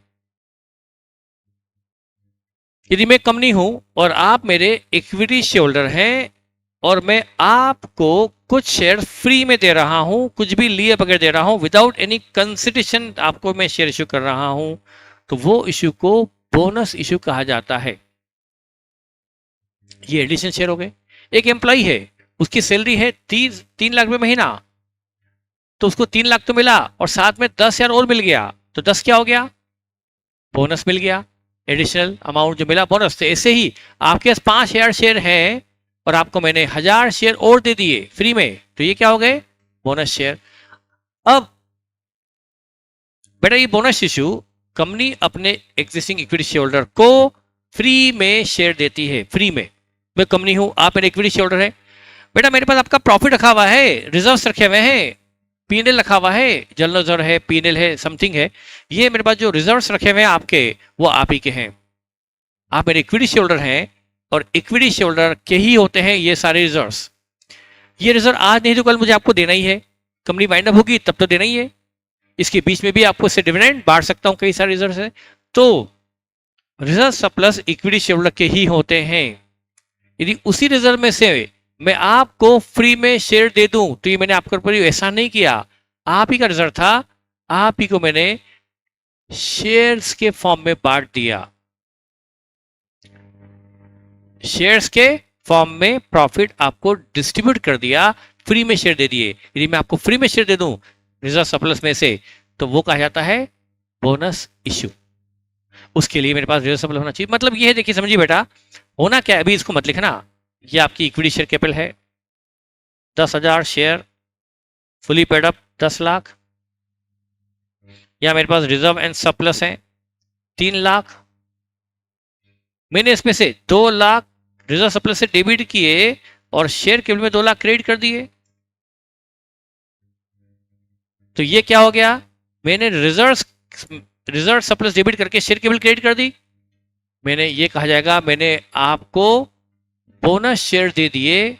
यदि मैं कंपनी हूं और आप मेरे इक्विटी शेयर होल्डर हैं और मैं आपको कुछ शेयर फ्री में दे रहा हूं, कुछ भी लिए बगैर दे रहा हूं, विदाउट एनी कंसिडरेशन आपको मैं शेयर इशू कर रहा हूं, तो वो इशू को बोनस इशू कहा जाता है। ये एडिशन शेयर हो गए। एक एम्प्लॉय है, उसकी सैलरी है 3 लाख रुपए महीना, तो उसको 3 लाख तो मिला और साथ में 10,000 और मिल गया, तो 10 क्या हो गया, बोनस मिल गया, एडिशनल अमाउंट जो मिला बोनस। तो ऐसे ही आपके पास 5,000 शेयर हैं और आपको मैंने 1,000 शेयर और दे दिए फ्री में, तो ये क्या हो गए, बोनस शेयर। अब बेटा ये बोनस इशू कंपनी अपने एग्जिस्टिंग इक्विटी शेयर होल्डर को फ्री में शेयर देती है, फ्री में। मैं कंपनी हूं, आप मेरे इक्विटी शेयर होल्डर है, बेटा मेरे पास आपका प्रॉफिट रखा हुआ है, रिजर्व्स रखे हुए हैं, पीएनएल रखा हुआ है, जनरल रिजर्व है, पीएनएल है, समथिंग है, ये मेरे पास जो रिजर्व्स रखे हुए हैं आपके, वो आप ही के हैं, आप मेरे इक्विटी शेयर होल्डर हैं और इक्विटी शेयर होल्डर के ही होते हैं ये सारे रिजर्व्स। ये रिजर्व आज नहीं तो कल मुझे आपको देना ही है, कंपनी वाइंड अप होगी तब तो देना ही है, इसके बीच में भी आपको इससे डिविडेंड बांट सकता हूं, कई सारे रिजर्व है, तो reserve surplus equity share holder के ही होते हैं। यदि उसी रिजर्व में से मैं आपको फ्री में शेयर दे दूं, तो ये मैंने आपके ऊपर ऐसा नहीं किया, आप ही का रिजर्व था, आप ही को मैंने शेयर्स के फॉर्म में बांट दिया, शेयर्स के फॉर्म में प्रॉफिट आपको डिस्ट्रीब्यूट कर दिया, फ्री में शेयर दे दिए। यदि मैं आपको फ्री में शेयर दे दूं रिजर्व सरप्लस में से, तो वो कहा जाता है बोनस इशू। उसके लिए मेरे पास रिजर्व सरप्लस होना चाहिए। मतलब ये है, देखिए समझिए बेटा, होना क्या है, अभी इसको मत लिखना, ये आपकी इक्विटी शेयर कैपिटल है, 10,000 share fully paid up 10 lakh, या मेरे पास रिजर्व एंड सरप्लस है 3 लाख, मैंने इसमें से 2 लाख रिजर्व सरप्लस से डेबिट किए और शेयर कैपिटल में 2 लाख क्रेडिट कर दिए। तो ये क्या हो गया, मैंने रिजर्व सरप्लस डेबिट करके शेयर कैपिटल क्रेडिट कर दी। मैंने ये कहा जाएगा मैंने आपको बोनस शेयर दे दिए।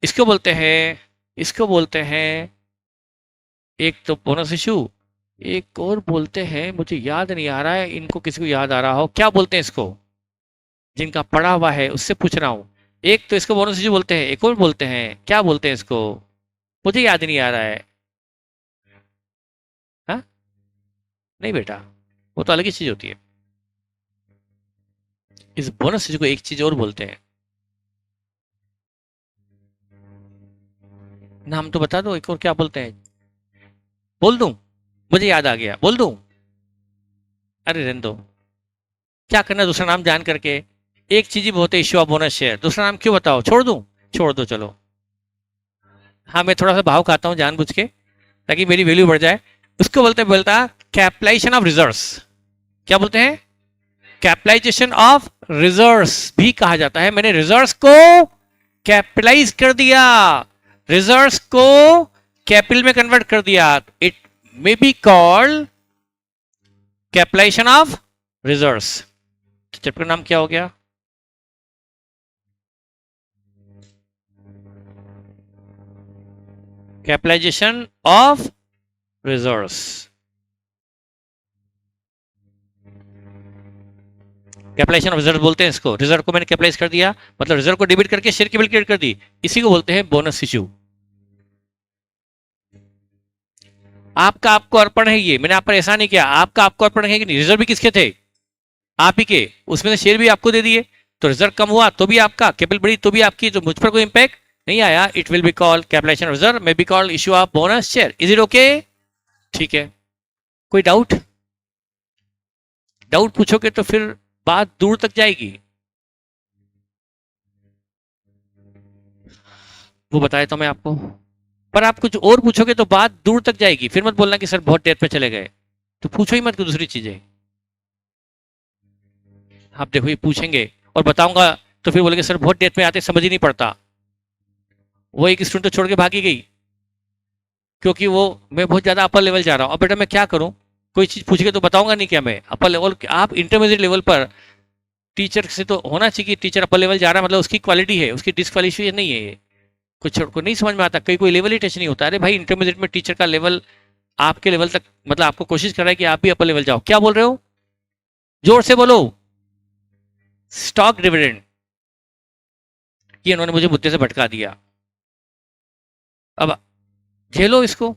इसको बोलते हैं एक तो बोनस इशू, एक और बोलते हैं, मुझे याद नहीं आ रहा है, इनको किसी को याद आ रहा हो क्या बोलते हैं इसको, जिनका पढ़ा हुआ है उससे पूछ रहा हूं। एक तो इसको बोनस इशू बोलते हैं, एक और बोलते हैं, क्या बोलते हैं इसको, मुझे याद नहीं आ रहा है। हाँ नहीं बेटा, वो तो अलग ही चीज होती है। इस बोनस इशू को एक चीज और बोलते हैं, नाम तो बता दो, एक और क्या बोलते हैं, बोल दूं, मुझे याद आ गया, बोल दूं, अरे रहने दो, क्या करना दूसरा नाम जान करके, एक चीज ही बहुत है, इश्यू ऑफ बोनस शेयर, दूसरा नाम क्यों बताओ, छोड़ दूं, छोड़ दो चलो। हाँ मैं थोड़ा सा भाव खाता हूं जानबूझ के ताकि मेरी वैल्यू बढ़ जाए। उसको बोलता कैपिटलाइजेशन ऑफ रिजर्व्स, क्या बोलते हैं, कैपिटलाइजेशन ऑफ रिजर्व्स भी कहा जाता है। मैंने रिजर्व्स को कैपिटलाइज कर दिया, रिजर्व्स को कैपिटल में कन्वर्ट कर दिया, it may be called capitalisation of reserves. Chapter का नाम क्या हो गया, capitalisation of reserves. Capitalisation of reserve बोलते हैं इसको, रिजर्व को मैंने कैपिटलाइज कर दिया, मतलब रिजर्व को डेबिट करके शेयर कैपिटल क्रिएट कर दी, इसी को बोलते हैं बोनस इशू। आपको अर्पण है, ये मैंने आप पर ऐसा नहीं किया, आपको अर्पण है कि नहीं, रिजर्व भी किसके थे, आप ही के, उसमें से शेयर भी आपको दे दिए, तो रिजर्व कम हुआ तो भी आपका, कैपिटल बढ़ी तो भी आपकी, तो मुझ पर कोई इंपैक्ट नहीं आया। It will be called capitalisation reserve, may be called issue of bonus share. Is it okay, ठीक है। कोई डाउट पूछोगे तो फिर बात दूर तक जाएगी, वो बताया तो मैं आपको, पर आप कुछ और पूछोगे तो बात दूर तक जाएगी, फिर मत बोलना कि सर बहुत डेप्थ में चले गए, तो पूछो ही मत कि दूसरी चीजें। आप देखो ये पूछेंगे और बताऊंगा तो फिर बोलेंगे सर बहुत डेप्थ में आते समझ ही नहीं पड़ता। वो एक स्टूडेंट तो छोड़ के भागी गई क्योंकि वो, मैं बहुत ज्यादा अपर लेवल जा रहा हूँ, अब बेटा मैं क्या करूं, कोई चीज पूछेगा तो बताऊंगा नहीं क्या मैं अपर लेवल, आप इंटरमीडिएट लेवल पर टीचर से तो होना चाहिए कि टीचर अपर लेवल जा रहा है मतलब उसकी क्वालिटी है, उसकी डिस्क्वालिफिकेशन नहीं है ये। कुछ को नहीं समझ में आता, कोई लेवल ही टच नहीं होता। अरे भाई इंटरमीडिएट में टीचर का लेवल आपके लेवल तक, मतलब आपको कोशिश कर रहा है कि आप भी अपर लेवल जाओ। क्या बोल रहे हो, जोर से बोलो, स्टॉक डिविडेंड, ये इन्होंने मुझे मुद्दे से भटका दिया। अब झेलो इसको,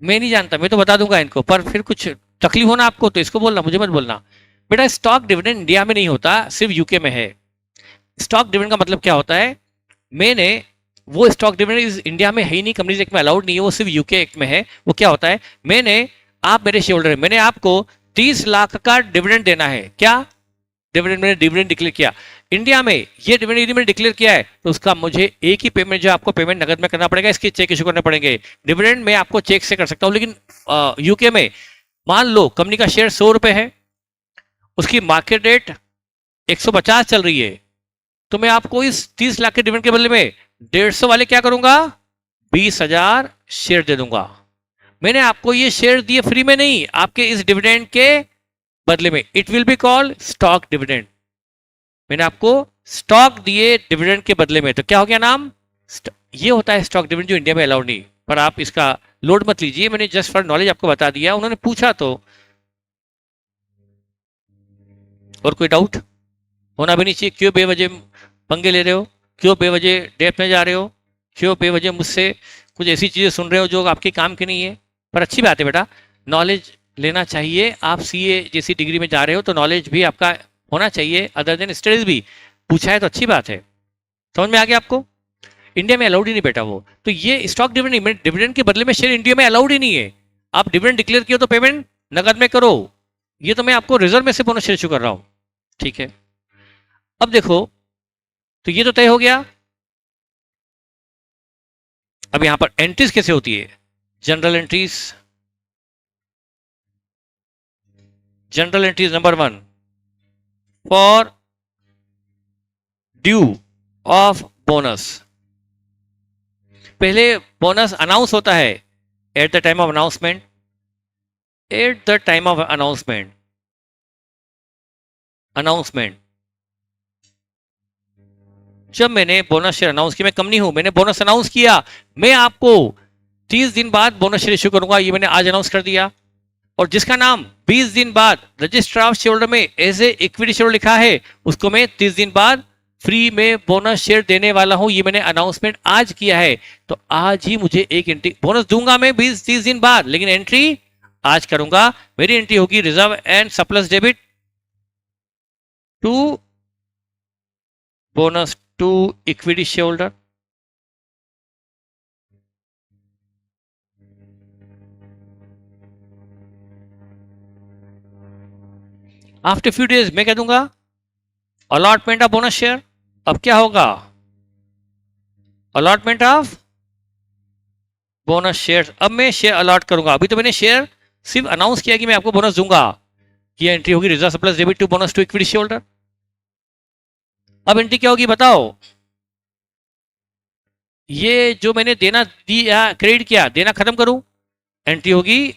मैं नहीं जानता, मैं तो बता दूंगा इनको, पर फिर कुछ तकलीफ होना आपको तो इसको बोलना, मुझे मत बोलना। बेटा स्टॉक डिविडेंड इंडिया में नहीं होता, सिर्फ यूके में है। स्टॉक डिविडेंड का मतलब क्या होता है, मैंने वो स्टॉक डिविडेंड इस इंडिया में है ही नहीं, कंपनीज एक्ट में अलाउड नहीं है, वो सिर्फ यूके एक्ट में है। वो क्या होता है, मैंने, आप मेरे शेयर होल्डर, मैंने आपको 30 लाख का डिविडेंड देना है, क्या डिविडेंड, मैंने डिविडेंड डिक्लेयर किया इंडिया में, ये डिविडेंड यदि मैंने डिक्लेयर किया है तो उसका मुझे एक ही पेमेंट, जो आपको पेमेंट नगद में करना पड़ेगा, इसके चेक इशू करने पड़ेंगे। डिविडेंड मैं आपको चेक से कर सकता हूं, लेकिन यूके में मान लो कंपनी का शेयर 100 रुपए है, उसकी मार्केट रेट 150 चल रही है, तो मैं आपको इस 30 लाख के डिविडेंड के बदले में 150 वाले क्या करूंगा, 20,000 शेयर दे दूंगा। मैंने आपको ये शेयर दिए फ्री में नहीं, आपके इस डिविडेंड के बदले में, it will be called stock dividend. मैंने आपको स्टॉक दिए डिविडेंड के बदले में, तो क्या हो गया नाम, ये होता है स्टॉक डिविडेंड, जो इंडिया में अलाउड नहीं। पर आप इसका लोड मत लीजिए, मैंने जस्ट फॉर नॉलेज आपको बता दिया, उन्होंने पूछा तो। और कोई डाउट होना भी नहीं चाहिए, क्यों बेवजह पंगे ले रहे हो, क्यों बेवजह डेप्थ में जा रहे हो, क्यों बेवजह मुझसे कुछ ऐसी चीजें सुन रहे हो जो आपके काम की नहीं है। पर अच्छी बात है बेटा, नॉलेज लेना चाहिए, आप सीए जैसी डिग्री में जा रहे हो तो नॉलेज भी आपका होना चाहिए, अदर देन स्टडीज भी। पूछा है तो अच्छी बात है, समझ में आ गया आपको। इंडिया में अलाउड ही नहीं बेटा वो, तो ये स्टॉक डिविडेंड नहीं, डिविडेंड के बदले में शेयर इंडिया में अलाउड ही नहीं है। आप डिविडेंड डिक्लेयर किया तो पेमेंट नगद में करो, ये तो मैं आपको रिजर्व में से बोनस शेयर इशू कर रहा हूं, ठीक है। अब देखो, तो ये तो तय हो गया। अब यहां पर एंट्रीज कैसे होती है, general entries, general entries number 1 for due of bonus. पहले बोनस अनाउंस होता है at the time of announcement, at the time of announcement, announcement जब मैंने बोनस शेयर अनाउंस किया, मैं कंपनी हूं, मैंने बोनस अनाउंस किया, मैं आपको 30 दिन बाद बोनस शेयर इश्यू करूंगा, ये मैंने आज अनाउंस कर दिया। और जिसका नाम 20 दिन बाद रजिस्टर ऑफ शेयर होल्डर में एज ए इक्विटी शेयर लिखा है, उसको मैं 30 दिन बाद फ्री में बोनस शेयर देने वाला हूं, ये मैंने अनाउंसमेंट आज किया है। तो आज ही मुझे एक एंट्री, बोनस दूंगा मैं 20-30 दिन बाद, लेकिन एंट्री आज करूंगा। मेरी एंट्री होगी reserve and surplus debit to bonus to equity shareholder. After few days मैं कह दूंगा अलॉटमेंट ऑफ बोनस शेयर। अब क्या होगा, अलॉटमेंट ऑफ बोनस शेयर। अब मैं शेयर अलॉट करूंगा, अभी तो मैंने शेयर सिर्फ अनाउंस किया कि मैं आपको बोनस दूंगा, ये एंट्री होगी reserve surplus debit to bonus to equity shareholder. अब एंट्री क्या होगी बताओ, ये जो मैंने देना दिया, क्रेडिट किया, देना खत्म करूं, एंट्री होगी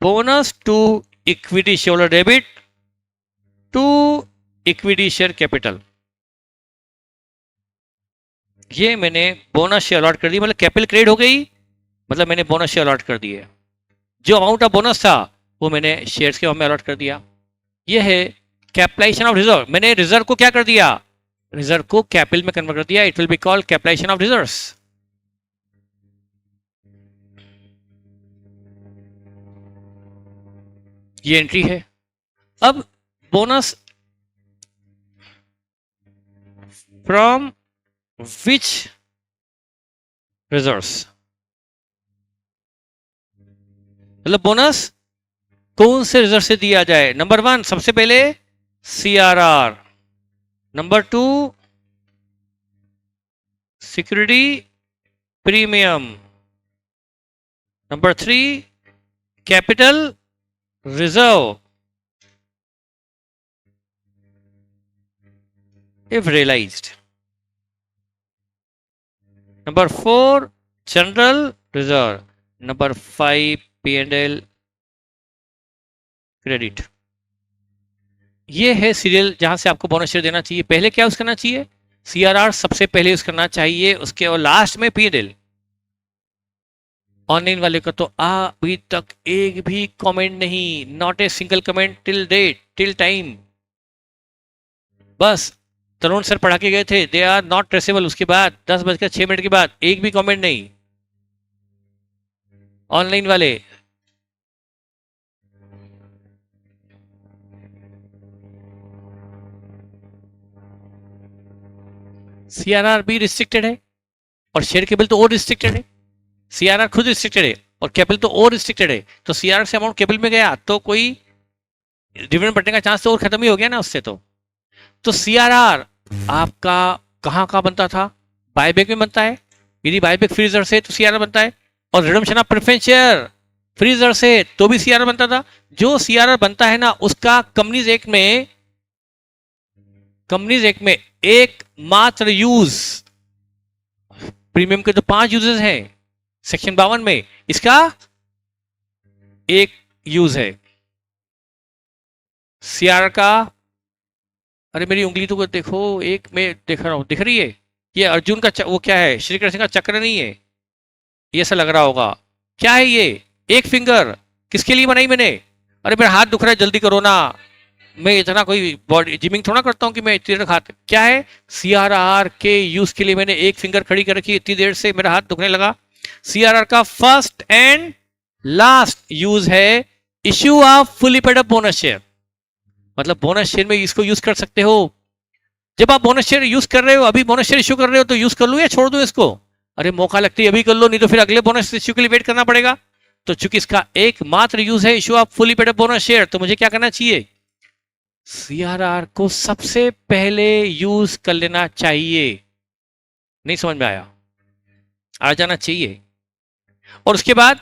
bonus to equity shareholder debit to equity share capital. ये मैंने बोनस शेयर अलॉट कर दी, मतलब कैपिटल क्रेडिट हो गई, मतलब मैंने बोनस शेयर अलॉट कर दिए। जो अमाउंट ऑफ बोनस था वो मैंने शेयर्स के में अलॉट कर दिया। ये है कैपिटलाइजेशन ऑफ रिजर्व। मैंने रिजर्व को क्या कर दिया, रिजर्व को कैपिटल में कन्वर्ट कर दिया। It will be called capitalisation of reserves. ये एंट्री है। अब बोनस फ्रॉम विच रिजर्व्स, मतलब बोनस कौन से रिजर्व से दिया जाए। नंबर 1 सबसे पहले CRR, number 2 security premium, number 3 capital reserve if realized, number 4 general reserve, number 5 P&L credit. ये है सीरियल जहां से आपको बोनस शेयर देना चाहिए। पहले क्या यूज करना चाहिए, सीआरआर सबसे पहले यूज करना चाहिए, उसके और लास्ट में P&L। ऑनलाइन वाले का तो अभी तक एक भी कमेंट नहीं, not a single comment till date, till time. बस तरुण सर पढ़ा के गए थे, दे आर नॉट ट्रेसेबल, उसके बाद 10:06 के बाद एक भी कमेंट नहीं। ऑनलाइन वाले सीआरआर भी रिस्ट्रिक्टेड है और शेयर केबल तो और रिस्ट्रिक्टेड है। सीआरआर खुद रिस्ट्रिक्टेड है और केबल तो और रिस्ट्रिक्टेड है। तो सीआरआर से अमाउंट केबल में गया तो कोई डिविडेंड बढ़ने का चांस तो और खत्म ही हो गया ना उससे। तो सीआरआर आपका कहां का बनता था, बायबैक में बनता है। यदि बायबैक फ्री रिजर्व से तो सीआरआर बनता है, और redemption of preference share free reserve से तो भी सीआरआर बनता था। जो सीआरआर बनता है ना, उसका कंपनीज एक्ट में एक मात्र यूज, प्रीमियम के तो 5 यूजेस हैं सेक्शन 52 में, इसका एक यूज है सीआरआर का। अरे मेरी उंगली तो देखो, एक मैं देख रहा हूं, दिख रही है ये अर्जुन का वो क्या है, श्री कृष्ण का चक्र नहीं है ये, ऐसा लग रहा होगा। क्या है ये, एक फिंगर किसके लिए बनाई मैंने। अरे मेरा हाथ दुख रहा है, जल्दी करो ना, मैं इतना कोई बॉडी जिमिंग थोड़ा करता हूं कि मैं इतनी देर हाथ, क्या है सीआरआर के यूज के लिए मैंने एक फिंगर खड़ी कर रखी, इतनी देर से मेरा हाथ दुखने लगा। सीआरआर का फर्स्ट एंड लास्ट यूज है issue of fully paid up bonus share. मतलब बोनस शेयर में इसको यूज कर सकते हो। जब आप बोनस शेयर यूज कर रहे हो, अभी बोनस शेयर इश्यू कर रहे हो, तो यूज कर लो या छोड़ दो इसको। अरे मौका लगती है अभी कर लो, नहीं तो फिर अगले बोनस इश्यू के लिए वेट करना पड़ेगा। तो चूंकि इसका एकमात्र यूज है issue of fully paid up bonus share, तो मुझे क्या करना चाहिए, सीआरआर को सबसे पहले यूज कर लेना चाहिए। नहीं समझ में आया, आ जाना चाहिए। और उसके बाद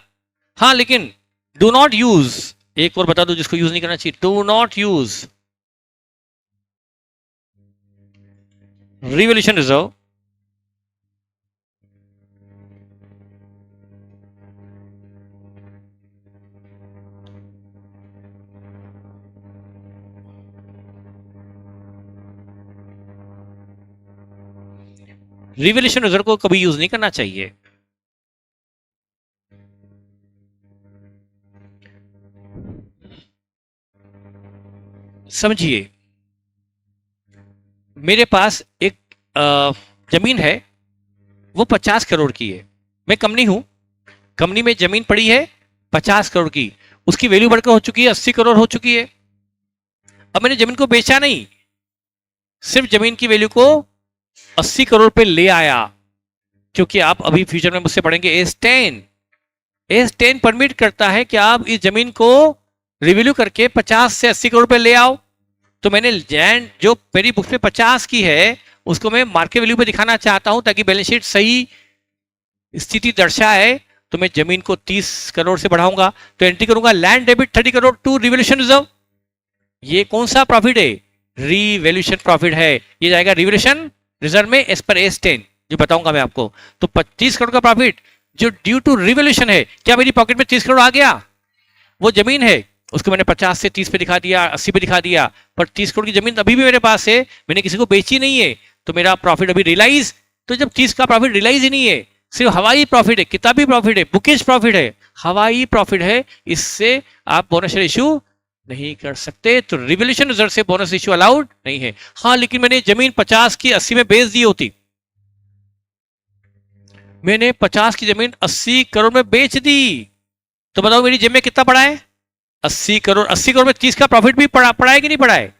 हाँ, लेकिन डू नॉट यूज, एक और बता दो जिसको यूज नहीं करना चाहिए, do not use revaluation reserve revaluation reserve को कभी यूज नहीं करना चाहिए। समझिए, मेरे पास एक जमीन है, वो 50 करोड़ की है। मैं कंपनी हूं, कंपनी में जमीन पड़ी है 50 करोड़ की, उसकी वैल्यू बढ़कर हो चुकी है 80 करोड़ हो चुकी है। अब मैंने जमीन को बेचा नहीं, सिर्फ जमीन की वैल्यू को 80 करोड़ पे ले आया, क्योंकि आप अभी फ्यूचर में मुझसे पढ़ेंगे एस 10 परमिट करता है कि आप इस जमीन को रिवैल्यू करके 50 से 80 करोड़ पे ले आओ। तो मैंने लैंड जो मेरी बुक में 50 की है उसको मैं मार्केट वैल्यू पे दिखाना चाहता हूं ताकि बैलेंस शीट सही स्थिति दर्शाए। तो मैं जमीन को 30 करोड़ से बढ़ाऊंगा, तो एंट्री करूंगा land debit 30 crore to revaluation reserve. ये कौन सा प्रॉफिट है? रिवैल्यूएशन प्रॉफिट है। ये जाएगा रिवॉल्यूशन रिजर्व में एज पर एस 10 जो बताऊंगा मैं आपको। तो 25 करोड़ का प्रॉफिट जो ड्यू टू रिवॉल्यूशन है, क्या मेरी पॉकेट में 30 करोड़ आ गया? वो जमीन है उसको मैंने 50 से 30 पे दिखा दिया, 80 पे दिखा दिया, पर 30 करोड़ की जमीन अभी भी मेरे पास है, मैंने किसी को बेची नहीं है, तो मेरा प्रॉफिट अभी रियलाइज। तो जब 30 का प्रॉफिट रियलाइज ही नहीं है, सिर्फ हवाई प्रॉफिट है, किताबी प्रॉफिट है, बुकिश प्रॉफिट है, हवाई प्रॉफिट है, इससे आप बोनस शेयर इशू नहीं कर सकते। तो रिवॉल्यूशन रिजर्व से बोनस इशू अलाउड नहीं है। हाँ, लेकिन मैंने जमीन 50 की 80 में बेच दी होती, मैंने 50 की जमीन 80 करोड़ में बेच दी, तो बताओ मेरी जेब में कितना पड़ा है? 80 करोड़। 80 करोड़ में 30 का प्रॉफिट भी पड़ा है कि नहीं पड़ा है?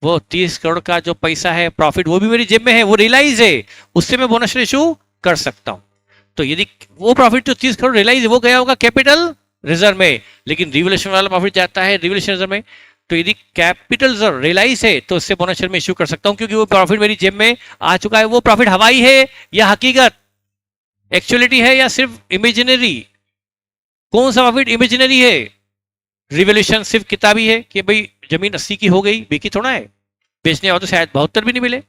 वो 30 करोड़ का जो पैसा है प्रॉफिट, वो भी मेरी जेब में है, वो रियलाइज है, उससे मैं बोनस इशू कर सकता हूं। तो यदि वो प्रॉफिट जो 30 करोड़ रियलाइज है वो गया होगा कैपिटल रिजर्व में, लेकिन रिवॉल्यूशन वाला प्रॉफिट जाता है रिवॉल्यूशन रिजर्व में। तो यदि कैपिटल रिजर्व रियलाइज है तो उससे बोनस शेयर में इशू कर सकता हूं, क्योंकि वो प्रॉफिट मेरी जेब में आ चुका है। वो प्रॉफिट हवाई है या हकीकत, एक्चुअलिटी है या सिर्फ इमेजिनरी? कौन सा प्रॉफिट इमेजिनरी है? रिवॉल्यूशन सिर्फ किताबी है कि भाई जमीन 80 की हो गई, बेकी थोड़ा है, बेचने वाले तो शायद 72 भी नहीं मिले।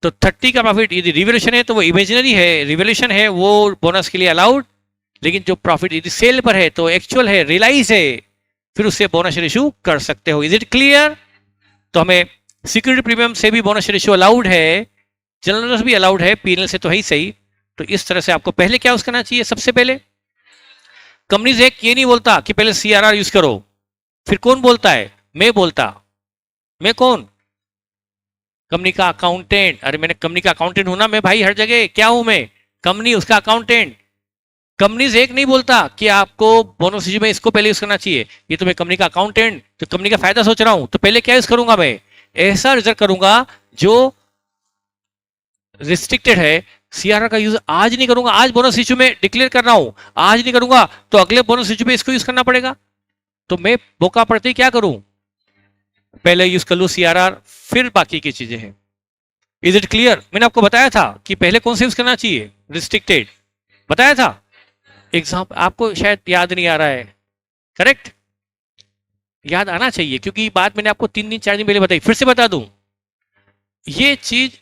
तो 30 का प्रॉफिट यदि रिवॉल्यूशन है तो वो इमेजिनरी है, रिवॉल्यूशन है वो बोनस के लिए अलाउड, लेकिन जो प्रॉफिट यदि सेल पर है तो एक्चुअल है, रियलाइज है, फिर उससे बोनस इशू कर सकते हो। Is it clear? तो हमें सिक्योरिटी प्रीमियम से भी बोनस इशू अलाउड है, जनरल भी अलाउड है, पीएनएल से तो है ही सही। तो इस तरह से आपको पहले क्या यूज करना चाहिए? सबसे पहले कंपनीज एक्ट ये नहीं बोलता कि पहले सीआरआर यूज करो, फिर कौन बोलता है? मैं बोलता। मैं कौन? कंपनी का अकाउंटेंट। अरे मैंने कंपनी का अकाउंटेंट हूं ना मैं भाई, हर जगह क्या हूं मैं? कंपनी, उसका अकाउंटेंट। कंपनीज एक नहीं बोलता कि आपको बोनस इशू में इसको पहले यूज करना चाहिए। ये तो मैं कंपनी का अकाउंटेंट, तो कंपनी का फायदा सोच रहा हूं, तो पहले क्या यूज करूंगा? मैं ऐसा रिजर्व करूंगा जो रिस्ट्रिक्टेड है। सीआरआर का यूज आज नहीं करूंगा, आज बोनस इशू में डिक्लेयर कर रहा हूं, आज नहीं करूंगा तो अगले बोनस इशू में इसको यूज करना पड़ेगा। तो मैं मौका पड़ते ही क्या करूं? पहले यूज कर लूं सीआरआर, फिर बाकी की चीजें हैं। Is it clear? मैंने आपको बताया था कि पहले कौन सा यूज करना चाहिए, रिस्ट्रिक्टेड बताया था। एग्जाम आपको शायद याद नहीं आ रहा है, करेक्ट? याद आना चाहिए, क्योंकि बात मैंने आपको 3 दिन 4 दिन पहले बताई, फिर से बता दूं। ये चीज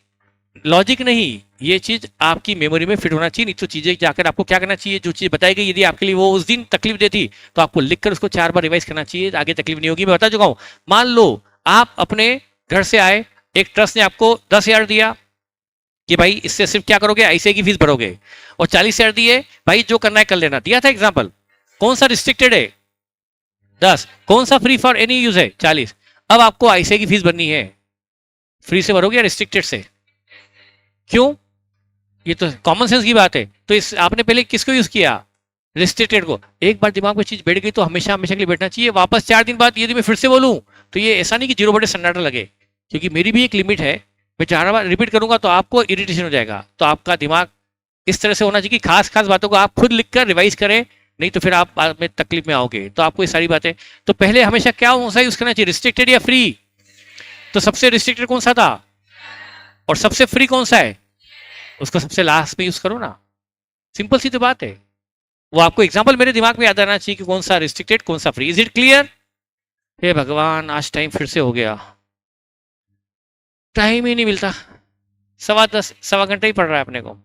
लॉजिक नहीं, ये चीज आपकी मेमोरी में फिट होना चाहिए। नहीं तो चीजें जाकर आपको क्या करना चाहिए, जो चीज बताई गई यदि आपके लिए वो उस दिन तकलीफ देती तो आपको लिखकर उसको 4 बार रिवाइज करना चाहिए, आगे तकलीफ नहीं होगी। मैं बता चुका हूं। मान लो आप अपने घर से आए, एक ट्रस्ट ने आपको 10,000 दिया कि भाई इससे सिर्फ क्या करोगे, आईसीआई की फीस भरोगे, और 40,000 दिए भाई जो करना है कर लेना। दिया था एग्जाम्पल। कौन सा रिस्ट्रिक्टेड है? 10। कौन सा फ्री फॉर एनी यूज है? 40। अब आपको आईसीआई की फीस भरनी है, फ्री से भरोगे या रिस्ट्रिक्टेड से? क्यों? ये तो कॉमन सेंस की बात है। तो इस आपने पहले किसको यूज किया? रिस्ट्रिक्टेड को। एक बार दिमाग में चीज बैठ गई तो हमेशा हमेशा के लिए बैठना चाहिए। वापस 4 दिन बाद यदि मैं फिर से बोलूं तो ये ऐसा नहीं कि 0 बटे सन्नाटा लगे, क्योंकि मेरी भी एक लिमिट है। मैं 4 बार रिपीट करूंगा तो आपको इरिटेशन हो जाएगा। तो आपका दिमाग इस तरह से होना चाहिए कि खास खास बातों को आप खुद लिखकर रिवाइज करें, नहीं तो फिर आप बाद में तकलीफ में आओगे। तो आपको ये सारी बातें, तो पहले हमेशा क्या सा यूज करना चाहिए, रिस्ट्रिक्टेड या फ्री? तो सबसे रिस्ट्रिक्टेड कौन सा था और सबसे फ्री कौन सा है? उसको सबसे लास्ट में यूज करो ना। सिंपल सी तो बात है। वो आपको एग्जाम्पल मेरे दिमाग में याद आना चाहिए कि कौन सा रिस्ट्रिक्टेड कौन सा फ्री। Is it clear? हे भगवान, आज टाइम फिर से हो गया, टाइम ही नहीं मिलता, 10:15 सवा घंटा ही पड़ रहा है अपने को।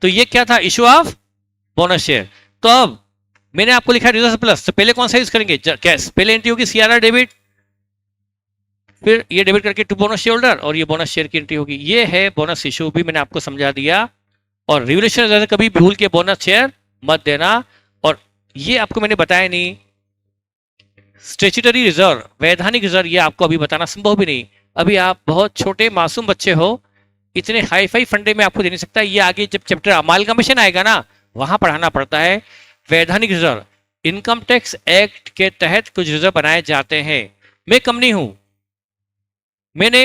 तो ये क्या था? Issue of bonus share. तो अब मैंने आपको लिखा रिजर्व प्लस, तो पहले कौन सा यूज करेंगे? कैश। पहले एंट्री होगी सीआरआर डेबिट, फिर ये डेबिट करके टू बोनस शेयर होल्डर, और ये बोनस शेयर की एंट्री होगी। ये है बोनस इशू, भी मैंने आपको समझा दिया। और रिवोल्यूशन कभी भूल के बोनस शेयर मत देना। और ये आपको मैंने बताया नहीं, स्टेचुटरी रिजर्व, वैधानिक रिजर्व, ये आपको अभी बताना संभव भी नहीं। अभी आप बहुत छोटे मासूम बच्चे हो, इतने हाई फाई फंडे में आपको दे नहीं सकता। ये आगे जब चैप्टर अमालगमेशन आएगा ना, वहां पढ़ाना पड़ता है। वैधानिक रिजर्व, इनकम टैक्स एक्ट के तहत कुछ रिजर्व बनाए जाते हैं। मैं कंपनी हूं, मैंने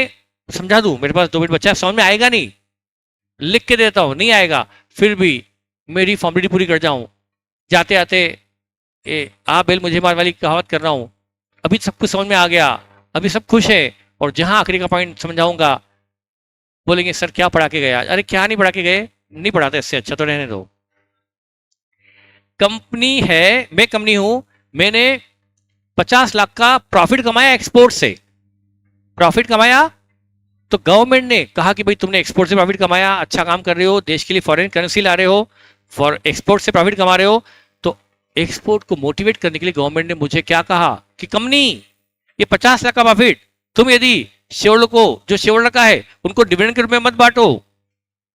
समझा दूं, मेरे पास 2 मिनट बच्चा, समझ में आएगा नहीं, लिख के देता हूं, नहीं आएगा, फिर भी मेरी फॉर्मेलिटी पूरी कर जाऊं, जाते आते आ बेल मुझे मार वाली कहावत कर रहा हूं। अभी सब कुछ समझ में आ गया, अभी सब खुश है, और जहां आखिरी का पॉइंट समझाऊंगा बोलेंगे सर क्या पढ़ा के गए आज? अरे क्या नहीं पढ़ा के गए, नहीं पढ़ाते, इससे अच्छा तो रहने दो। कंपनी है, मैं कंपनी हूं, मैंने 50 लाख का प्रॉफिट कमाया एक्सपोर्ट से। प्रॉफिट कमाया तो गवर्नमेंट ने कहा कि भाई तुमने एक्सपोर्ट से प्रॉफिट कमाया, अच्छा काम कर रहे हो, देश के लिए फॉरेन करेंसी ला रहे हो, फॉर एक्सपोर्ट से प्रॉफिट कमा रहे हो। तो एक्सपोर्ट को मोटिवेट करने के लिए गवर्नमेंट ने मुझे क्या कहा कि कंपनी, ये 50 लाख का प्रॉफिट तुम यदि शेयर को, जो शेयर का है, उनको डिविडेंड के रूप में मत बांटो,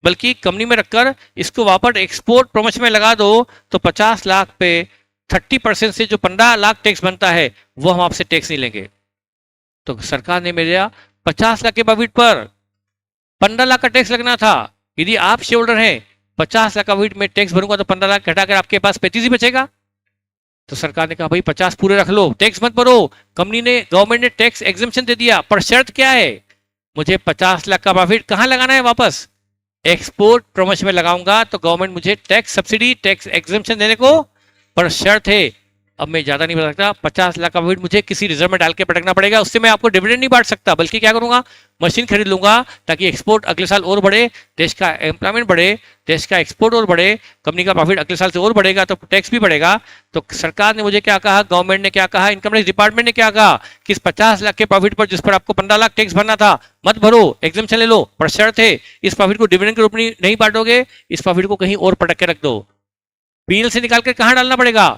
बल्कि कंपनी में रखकर इसको वापस एक्सपोर्ट प्रमोशन में लगा दो, तो 50 लाख पे 30% से जो 15 लाख टैक्स बनता है, वो हम आपसे टैक्स नहीं लेंगे। तो सरकार ने मेरे 50 लाख के प्रॉफिट पर 15 लाख का टैक्स लगना था। यदि आप शेयर होल्डर हैं, 50 लाख का प्रॉफिट में टैक्स भरूंगा तो 15 लाख घटाकर आपके पास 35 ही बचेगा। तो सरकार ने कहा भाई 50 पूरे रख लो, टैक्स मत भरो। कंपनी ने, गवर्नमेंट ने टैक्स एग्जेम्पशन दे दिया, पर शर्त क्या है? मुझे 50 लाख का प्रॉफिट कहां लगाना है वापस? एक्सपोर्ट प्रमोशन में लगाऊंगा तो गवर्नमेंट मुझे टैक्स सब्सिडी, टैक्स एग्जेम्पशन देने को, पर शर्त है, अब मैं ज्यादा नहीं बता सकता, 50 लाख का प्रॉफिट मुझे किसी रिजर्व में डाल के पटकना पड़ेगा। उससे मैं आपको डिविडेंड नहीं बांट सकता, बल्कि क्या करूंगा, मशीन खरीद लूंगा ताकि एक्सपोर्ट अगले साल और बढ़े, देश का एम्प्लॉयमेंट बढ़े, देश का एक्सपोर्ट और बढ़े, कंपनी का प्रॉफिट अगले साल से और बढ़ेगा तो टैक्स भी बढ़ेगा। तो सरकार ने मुझे क्या कहा, गवर्नमेंट ने क्या कहा, इनकम टैक्स डिपार्टमेंट ने क्या कहा कि इस 50 लाख के प्रॉफिट पर, जिस पर आपको 15 लाख टैक्स भरना था, मत भरो, एग्जेम्पशन ले लो, पर शर्त है इस प्रॉफिट को डिविडेंड के रूप में नहीं बांटोगे, इस प्रॉफिट को कहीं और पटक के रख दो। पीएल से निकाल कर कहां डालना पड़ेगा?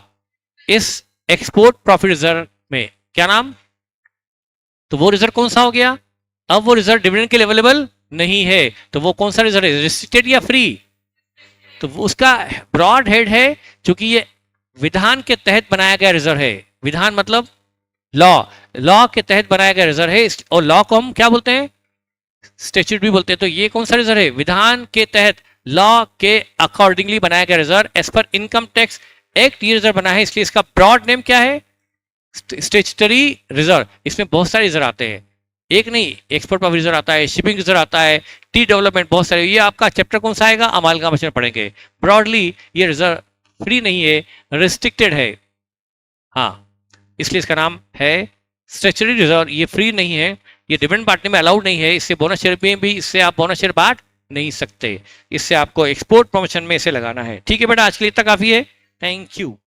इस एक्सपोर्ट प्रॉफिट रिजर्व में। क्या नाम? तो वो रिजर्व कौन सा हो गया? अब वो रिजर्व डिविडेंड के लिए अवेलेबल नहीं है, तो वो कौन सा रिजर्व है, रिस्ट्रिक्टेड या फ्री? तो उसका ब्रॉड हेड है, क्योंकि ये विधान के तहत बनाया गया रिजर्व है। विधान मतलब लॉ, लॉ के तहत बनाया गया रिजर्व है, और लॉ को हम क्या बोलते हैं? स्टैट्यूट भी बोलते हैं। तो ये कौन सा रिजर्व है? विधान के तहत, लॉ के अकॉर्डिंगली बनाया गया reserve, as per income tax act ये रिजर्व बना है, इसलिए इसका ब्रॉड नेम क्या है? Statutory reserve. इसमें बहुत सारे रिजर्व आते हैं, एक नहीं, एक्सपोर्ट प्रॉफिट रिजर्व आता है, शिपिंग रिजर्व आता है, टी डेवलपमेंट, बहुत सारे। ये आपका चैप्टर कौन सा आएगा? अमालगमेशन में पढ़ेंगे। ब्रॉडली ये रिजर्व फ्री नहीं है, रिस्ट्रिक्टेड है, हाँ, इसलिए इसका नाम है स्टैट्यूटरी रिजर्व। ये फ्री नहीं है, ये डिविडेंड बांटने में अलाउड नहीं है, इससे बोनस शेयर में भी, इससे आप बोनस शेयर बांट नहीं सकते, इससे आपको एक्सपोर्ट प्रमोशन में इसे लगाना है। ठीक है बेटा, आज के लिए इतना काफी है। Thank you.